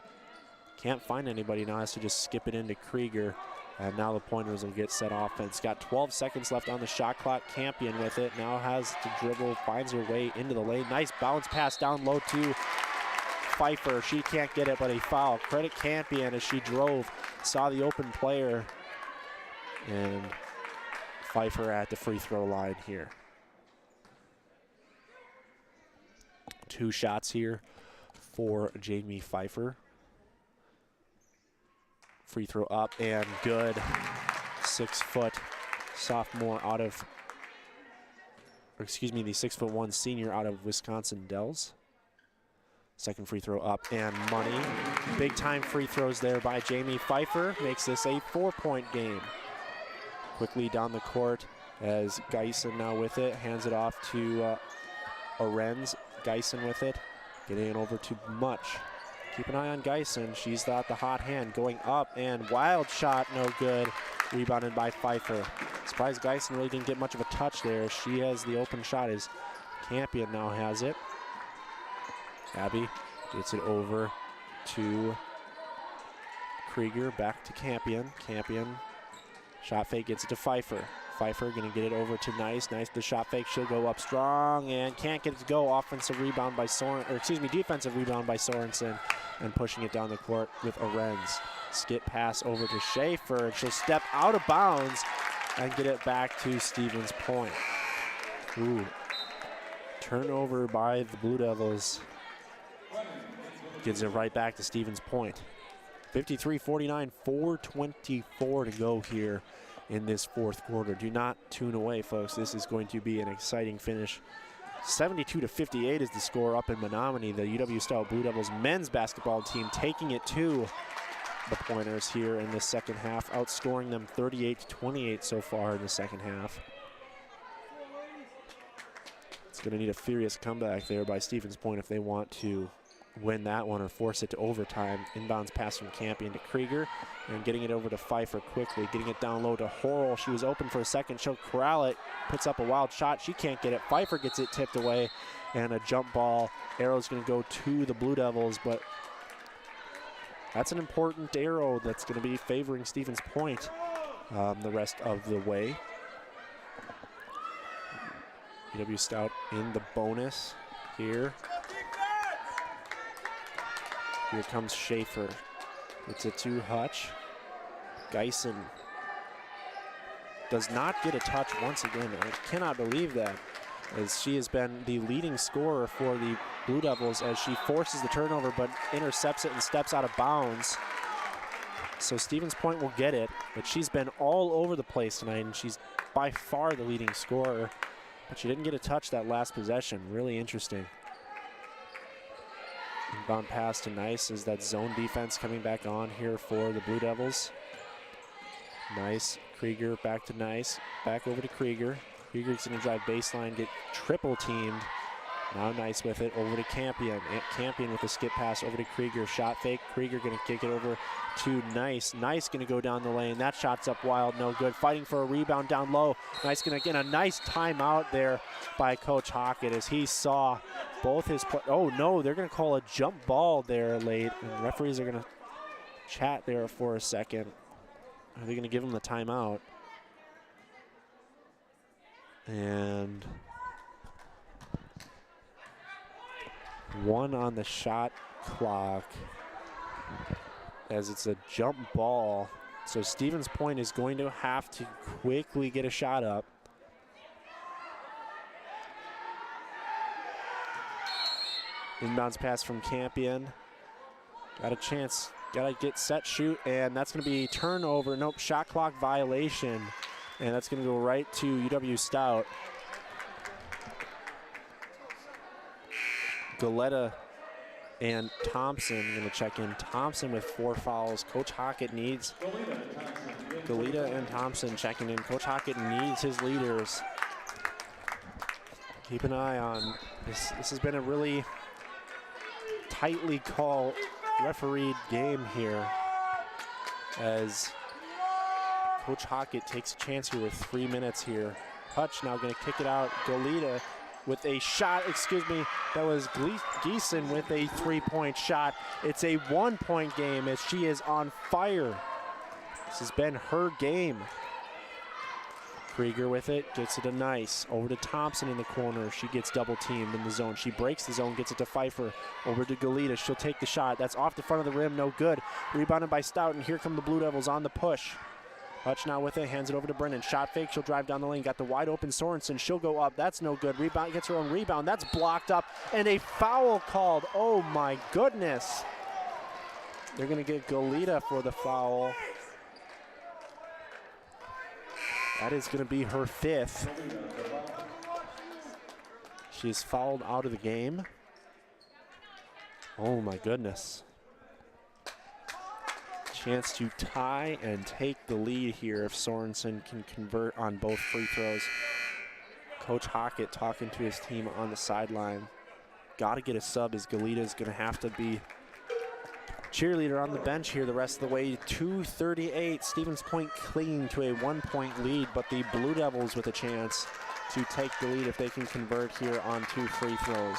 Can't find anybody now, has to just skip it into Krieger. And now the Pointers will get set offense. Got 12 seconds left on the shot clock. Campion with it, now has to dribble, finds her way into the lane. Nice bounce pass down low to Pfeiffer. She can't get it, but a foul. Credit Campion as she drove, saw the open player, and Pfeiffer at the free throw line here. Two shots here for Jamie Pfeiffer. Free throw up and good. 6-foot sophomore out of, or excuse me, the 6'1" senior out of Wisconsin Dells. Second free throw up and money. Big time free throws there by Jamie Pfeiffer. Makes this a 4-point game. Quickly down the court as Geisen now with it. Hands it off to Arenz. Geisen with it. Getting it over to Much. Keep an eye on Geisen. She's got the hot hand going up, and wild shot, no good. Rebounded by Pfeiffer. Surprised Geisen really didn't get much of a touch there. She has the open shot as Campion now has it. Abby gets it over to Krieger, back to Campion. Campion, shot fake, gets it to Pfeiffer. Pfeiffer gonna get it over to Nice. Nice, the shot fake, she'll go up strong and can't get it to go. Offensive rebound by defensive rebound by Sorensen, and pushing it down the court with Arenz. Skip pass over to Schaefer, and she'll step out of bounds and get it back to Stevens Point. Ooh. Turnover by the Blue Devils. Gives it right back to Stevens Point. 53-49, 4:24 to go here in this fourth quarter. Do not tune away, folks. This is going to be an exciting finish. 72-58 is the score up in Menominee. The UW-Stout Blue Devils men's basketball team taking it to the Pointers here in the second half, outscoring them 38-28 so far in the second half. It's going to need a furious comeback there by Stevens Point if they want to win that one or force it to overtime. Inbounds pass from Campion to Krieger, and getting it over to Pfeiffer quickly, getting it down low to Horrell. She was open for a second, she'll corral it, puts up a wild shot, she can't get it. Pfeiffer gets it tipped away, and a jump ball. Arrow's gonna go to the Blue Devils, but that's an important arrow that's gonna be favoring Stevens Point the rest of the way. UW-Stout in the bonus here. Here comes Schaefer. It's a to Hutch. Geisen does not get a touch once again. I cannot believe that, as she has been the leading scorer for the Blue Devils as she forces the turnover but intercepts it and steps out of bounds. So Stevens Point will get it, but she's been all over the place tonight, and she's by far the leading scorer. But she didn't get a touch that last possession. Really interesting. Inbound pass to Nice as that zone defense coming back on here for the Blue Devils. Nice, Krieger back to Nice, back over to Krieger. Krieger's gonna drive baseline, get triple teamed. Now Nice with it, over to Campion. Campion with a skip pass over to Krieger. Shot fake, Krieger gonna kick it over to Nice. Nice gonna go down the lane. That shot's up wild, no good. Fighting for a rebound down low. Nice gonna get a nice timeout there by Coach Hockett as he saw both his, oh no, they're gonna call a jump ball there late. And referees are gonna chat there for a second. Are they gonna give him the timeout? And 1 on the shot clock as it's a jump ball. So Stevens Point is going to have to quickly get a shot up. Inbounds pass from Campion. Got a chance, gotta get set, shoot, and that's gonna be turnover. Nope, shot clock violation. And that's gonna go right to UW-Stout. Galetta and Thompson gonna check in. Thompson with 4 fouls. Coach Hockett needs Galetta and Thompson checking in. Coach Hockett needs his leaders. Keep an eye on this. This has been a really tightly called refereed game here as Coach Hockett takes a chance here with 3 minutes here. Hutch now gonna kick it out. Galetta with a shot, that was Geeson with a 3-point shot. It's a 1-point game as she is on fire. This has been her game. Krieger with it, gets it to Nice. Over to Thompson in the corner. She gets double teamed in the zone. She breaks the zone, gets it to Pfeiffer. Over to Galetta, she'll take the shot. That's off the front of the rim, no good. Rebounded by Stout, and here come the Blue Devils on the push. Hutch now with it, hands it over to Brennan. Shot fake, she'll drive down the lane. Got the wide open Sorensen, she'll go up. That's no good. Rebound, gets her own rebound. That's blocked up, and a foul called. Oh my goodness. They're gonna get Galetta for the foul. That is gonna be her 5th. She's fouled out of the game. Oh my goodness. Chance to tie and take the lead here if Sorensen can convert on both free throws. Coach Hockett talking to his team on the sideline. Got to get a sub as Galetta's going to have to be cheerleader on the bench here the rest of the way. 2:38, Stevens Point clinging to a 1-point lead, but the Blue Devils with a chance to take the lead if they can convert here on 2 free throws.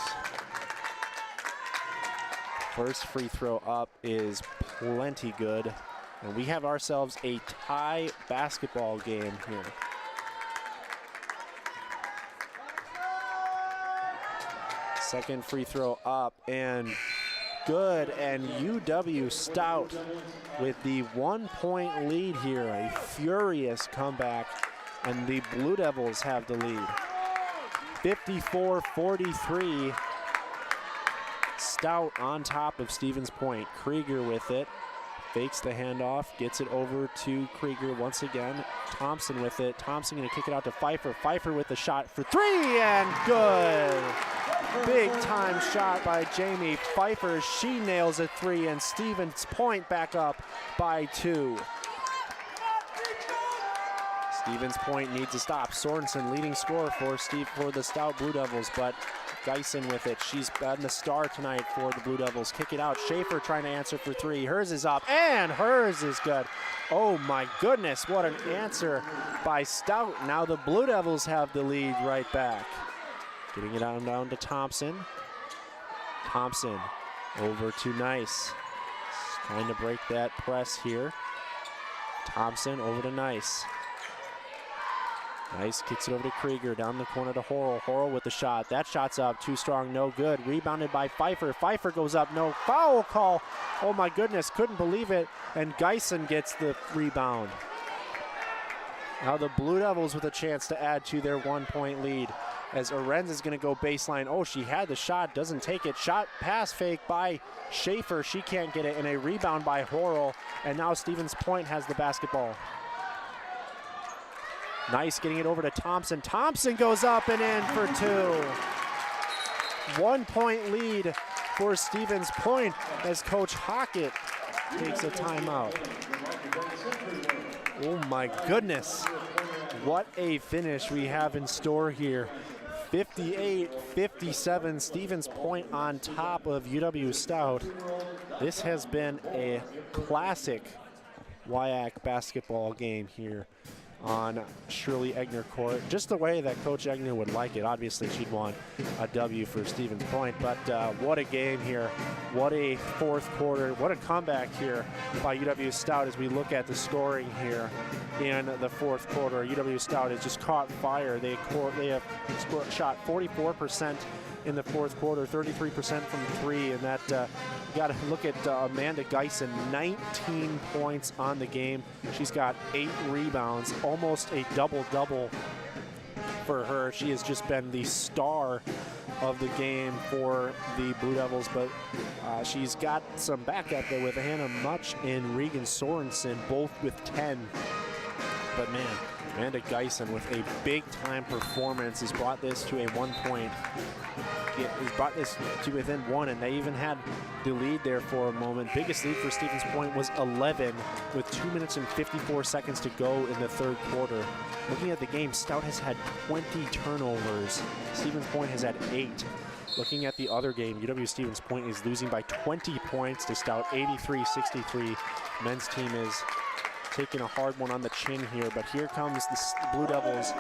First free throw up is plenty good, and we have ourselves a tie basketball game here. Second free throw up and good, and UW-Stout with the 1-point lead here. A furious comeback, and the Blue Devils have the lead. 54-43. Stout on top of Stevens Point. Krieger with it. Fakes the handoff, gets it over to Krieger once again. Thompson with it. Thompson gonna kick it out to Pfeiffer. Pfeiffer with the shot for 3 and good. Big time shot by Jamie Pfeiffer. She nails a 3 and Stevens Point back up by 2. Stevens Point needs to stop. Sorensen leading scorer for the Stout Blue Devils, but Geisen with it. She's been the star tonight for the Blue Devils. Kick it out. Schaefer trying to answer for 3. Hers is up, and hers is good. Oh my goodness, what an answer by Stout. Now the Blue Devils have the lead right back. Getting it down to Thompson. Thompson over to Nice. Trying to break that press here. Thompson over to Nice. Nice kicks it over to Krieger, down the corner to Horrell. Horrell with the shot. That shot's up, too strong, no good. Rebounded by Pfeiffer. Pfeiffer goes up, no foul call. Oh my goodness, couldn't believe it. And Geisen gets the rebound. Now the Blue Devils with a chance to add to their 1-point lead as Arenz is gonna go baseline. Oh, she had the shot, doesn't take it. Shot pass fake by Schaefer, she can't get it, and a rebound by Horrell. And now Stevens Point has the basketball. Nice getting it over to Thompson. Thompson goes up and in for 2. 1-point lead for Stevens Point as Coach Hockett takes a timeout. Oh my goodness. What a finish we have in store here. 58-57, Stevens Point on top of UW-Stout. This has been a classic WIAC basketball game here on Shirley Egner Court. Just the way that Coach Egner would like it. Obviously, she'd want a W for Stevens Point, but what a game here. What a fourth quarter. What a comeback here by UW-Stout as we look at the scoring here in the fourth quarter. UW-Stout has just caught fire. They have shot 44% in the fourth quarter, 33% from three, and that you got to look at Amanda Geisen, 19 points on the game. She's got 8 rebounds, almost a double-double for her. She has just been the star of the game for the Blue Devils, but she's got some backup there with Hannah Much and Regan Sorensen, both with 10. But man, Amanda Geisen with a big-time performance has brought this to a 1 point. Has brought this to within 1, and they even had the lead there for a moment. Biggest lead for Stevens Point was 11 with 2 minutes and 54 seconds to go in the third quarter. Looking at the game, Stout has had 20 turnovers. Stevens Point has had 8. Looking at the other game, UW-Stevens Point is losing by 20 points to Stout, 83-63. Men's team is taking a hard one on the chin here, but here comes the Blue Devils.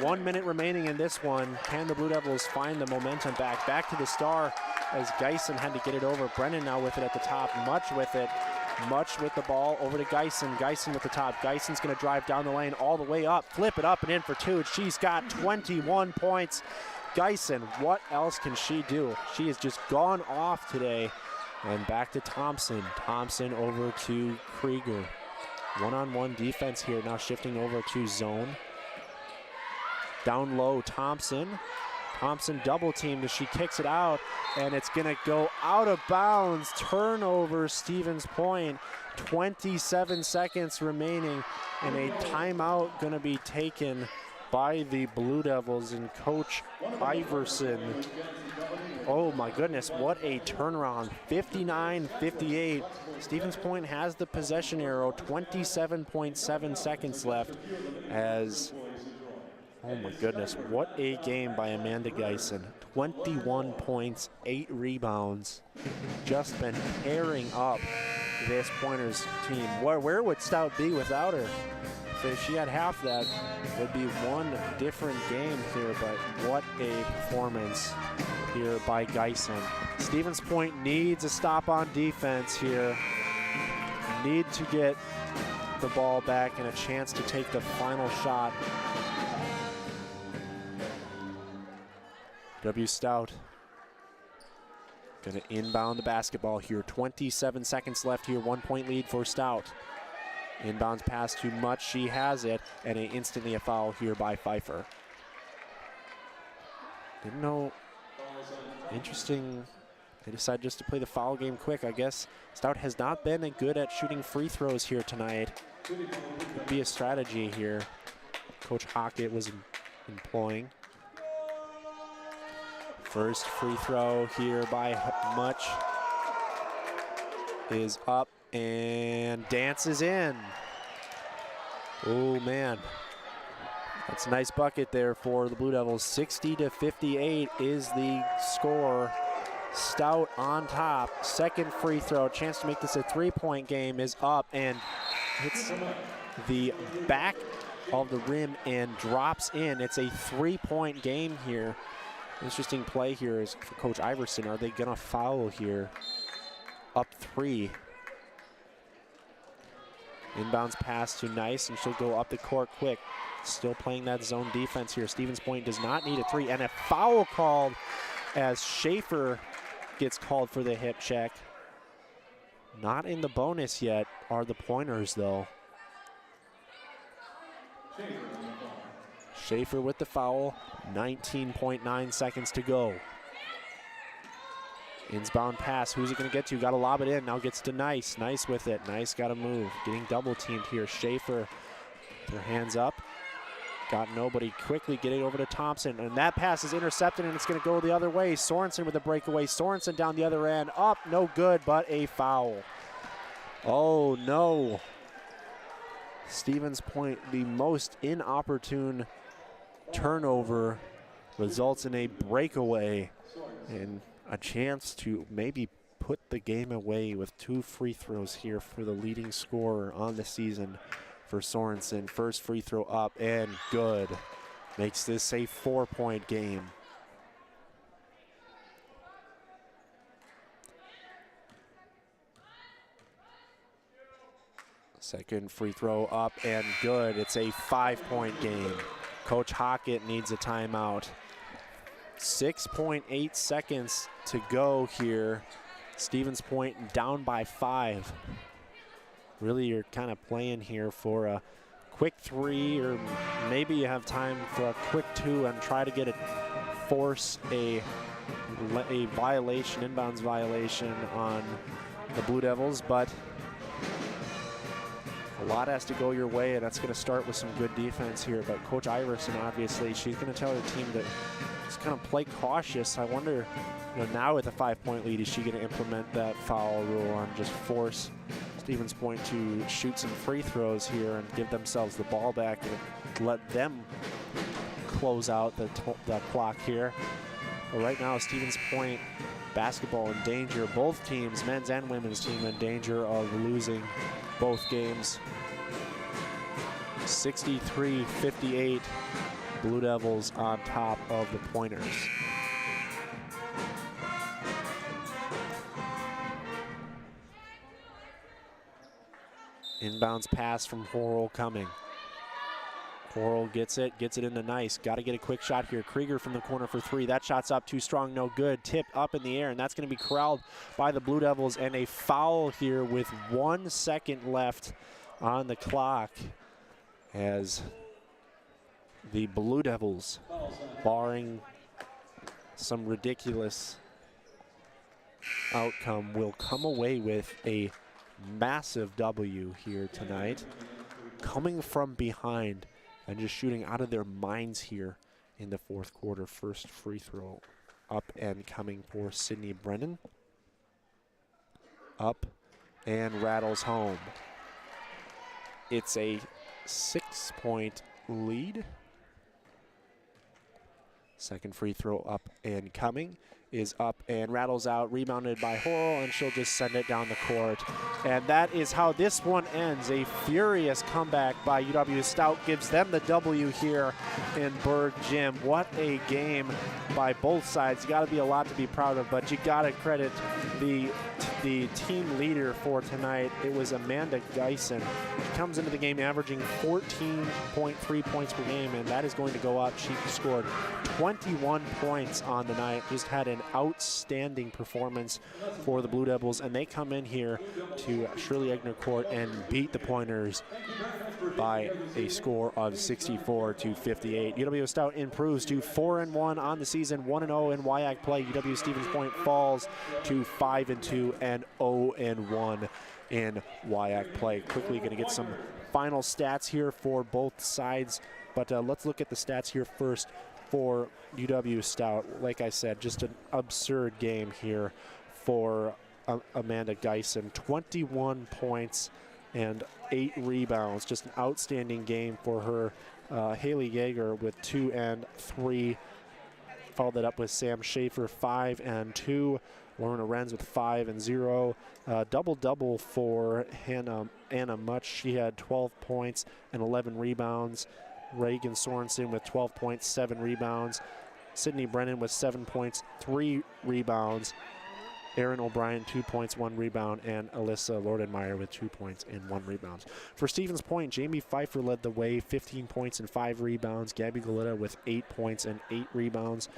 1 minute remaining in this one. Can the Blue Devils find the momentum back? Back to the star as Geisen had to get it over. Brennan now with it at the top. Much with it. Much with the ball over to Geisen. Geisen with the top. Geisen's going to drive down the lane all the way up. Flip it up and in for 2. She's got 21 points. Geisen, what else can she do? She has just gone off today. And back to Thompson. Thompson over to Krieger. One-on-one defense here, now shifting over to zone. Down low, Thompson. Thompson double teamed as she kicks it out, and it's gonna go out of bounds. Turnover, Stevens Point. 27 seconds remaining, and a timeout gonna be taken by the Blue Devils and Coach Iverson. Oh my goodness, what a turnaround. 59-58. Stevens Point has the possession arrow, 27.7 seconds left as, oh my goodness, what a game by Amanda Geisen. 21 points, 8 rebounds. Just been pairing up this Pointers team. Where would Stout be without her? If she had half that, it would be one different game here, but what a performance here by Geisen. Stevens Point needs a stop on defense here. Need to get the ball back and a chance to take the final shot. UW-Stout gonna inbound the basketball here. 27 seconds left here, 1 point lead for Stout. Inbounds pass too much, she has it, and instantly a foul here by Pfeiffer. Didn't know, interesting, they decided just to play the foul game quick. I guess Stout has not been good at shooting free throws here tonight. Could be a strategy here Coach Hockett was employing. First free throw here by Much is up and dances in. Oh man, that's a nice bucket there for the Blue Devils. 60-58 is the score. Stout on top. Second free throw, chance to make this a 3-point game is up and hits the back of the rim and drops in. It's a 3-point game here. Interesting play here is for Coach Iverson. Are they gonna foul here? Up 3. Inbounds pass to Nice, and she'll go up the court quick. Still playing that zone defense here. Stevens Point does not need a 3, and a foul called as Schaefer gets called for the hip check. Not in the bonus yet are the Pointers, though. Schaefer with the foul, 19.9 seconds to go. Inbound pass, who's it gonna get to? Gotta lob it in, now gets to Nice. Nice with it, Nice gotta move. Getting double teamed here, Schaefer, their hands up. Got nobody, quickly getting over to Thompson, and that pass is intercepted and it's gonna go the other way. Sorensen with a breakaway, Sorensen down the other end, up, no good, but a foul. Oh no. Stevens Point, the most inopportune turnover, results in a breakaway and a chance to maybe put the game away with 2 free throws here for the leading scorer on the season for Sorensen. First free throw up and good. Makes this a 4-point game. Second free throw up and good. It's a 5-point game. Coach Hockett needs a timeout. 6.8 seconds to go here. Stevens Point down by 5. Really, you're kind of playing here for a quick 3, or maybe you have time for a quick 2 and try to get it, force a violation, inbounds violation on the Blue Devils, but a lot has to go your way, and that's going to start with some good defense here. But Coach Iverson, obviously, she's going to tell her team to just kind of play cautious. I wonder, now with a 5-point lead, is she going to implement that foul rule and just force Stevens Point to shoot some free throws here and give themselves the ball back and let them close out the clock here. But right now, Stevens Point basketball in danger. Both teams, men's and women's team, in danger of losing both games. 63-58, Blue Devils on top of the Pointers. Inbounds pass from Horrell coming. Horrell gets it into nice. Got to get a quick shot here. Krieger from the corner for 3. That shot's up, too strong, no good. Tipped up in the air, and that's going to be corralled by the Blue Devils, and a foul here with 1 second left on the clock as the Blue Devils, barring some ridiculous outcome, will come away with a massive W here tonight, coming from behind and just shooting out of their minds here in the 4th quarter. First free throw up and coming for Sydney Brennan. Up and rattles home. It's a 6-point lead. Second free throw up and coming is up and rattles out, rebounded by Horrell, and she'll just send it down the court. And that is how this one ends. A furious comeback by UW-Stout gives them the W here in Berg Gym. What a game by both sides. Got to be a lot to be proud of, but you got to credit the team leader for tonight. It was Amanda Geisen. She comes into the game averaging 14.3 points per game, and that is going to go up. She scored 21 points on the night. Just had an outstanding performance for the Blue Devils, and they come in here to Shirley Egner Court and beat the Pointers by a score of 64-58. UW-Stout improves to 4-1 on the season, 1-0 in WIAC play. UW Stevens Point falls to 5-2 and 0-1 in WIAC play. Quickly going to get some final stats here for both sides, but let's look at the stats here first for UW-Stout. Like I said, just an absurd game here for Amanda Geisen. 21 points and 8 rebounds. Just an outstanding game for her. Haley Yeager with 2 and 3. Followed that up with Sam Schaefer, 5 and 2. Lorna Renz with 5 and 0. Double-double for Anna Much. She had 12 points and 11 rebounds. Reagan Sorensen with 12 points, 7 rebounds. Sydney Brennan with 7 points, 3 rebounds. Erin O'Brien, 2 points, 1 rebound, and Alyssa Lordenmeyer with 2 points and 1 rebound. For Stevens Point, Jamie Pfeiffer led the way, 15 points and 5 rebounds. Gabby Galetta with 8 points and 8 rebounds.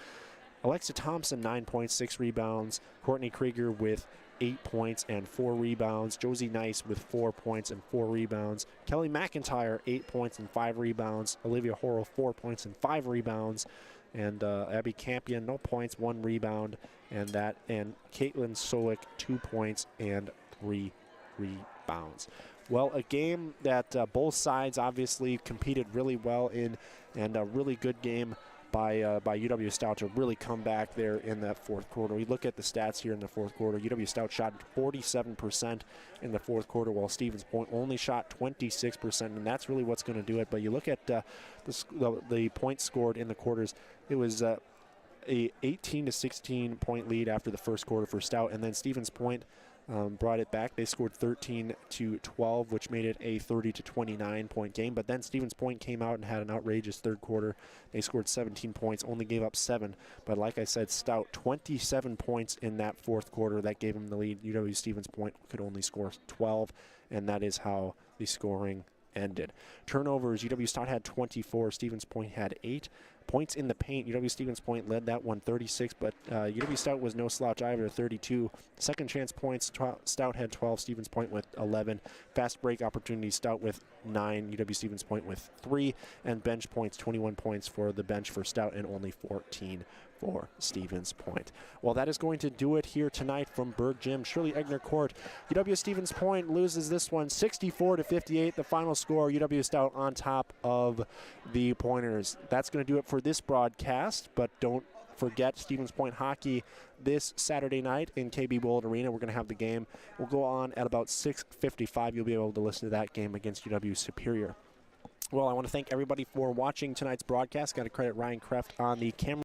Alexa Thompson, 9 points, 6 rebounds. Courtney Krieger with 8 points and 4 rebounds. Josie Nice with 4 points and 4 rebounds. Kelly McIntyre, 8 points and 5 rebounds. Olivia Horrell, 4 points and 5 rebounds. And Abby Campion, no points, 1 rebound. And Caitlin Sowick, 2 points and 3 rebounds. Well, a game that both sides obviously competed really well in, and a really good game by UW-Stout to really come back there in that fourth quarter. We look at the stats here in the fourth quarter. UW-Stout shot 47% in the fourth quarter, while Stevens Point only shot 26%, and that's really what's going to do it. But you look at the points scored in the quarters. It was a 18 to 16 point lead after the first quarter for Stout, and then Stevens Point brought it back. They scored 13 to 12, which made it a 30 to 29 point game. But then Stevens Point came out and had an outrageous third quarter. They scored 17 points, only gave up 7. But like I said, Stout 27 points in that fourth quarter. That gave them the lead. UW Stevens Point could only score 12, and that is how the scoring ended. Turnovers, UW Stout had 24, Stevens Point had 8. Points in the paint, UW Stevens Point led that one 36, but UW Stout was no slouch either, 32. Second chance points, Stout had 12, Stevens Point with 11. Fast break opportunities, Stout with 9, UW Stevens Point with 3. And bench points, 21 points for the bench for Stout and only 14 for Stevens Point. Well, that is going to do it here tonight from Berg Gym, Shirley Egner Court. UW Stevens Point loses this one 64 to 58. The final score, UW Stout on top of the Pointers. That's going to do it for this broadcast, but don't forget Stevens Point hockey this Saturday night in KB Bullitt Arena. We're going to have the game. We'll go on at about 6:55. You'll be able to listen to that game against UW Superior. Well, I want to thank everybody for watching tonight's broadcast. Got to credit Ryan Kreft on the camera.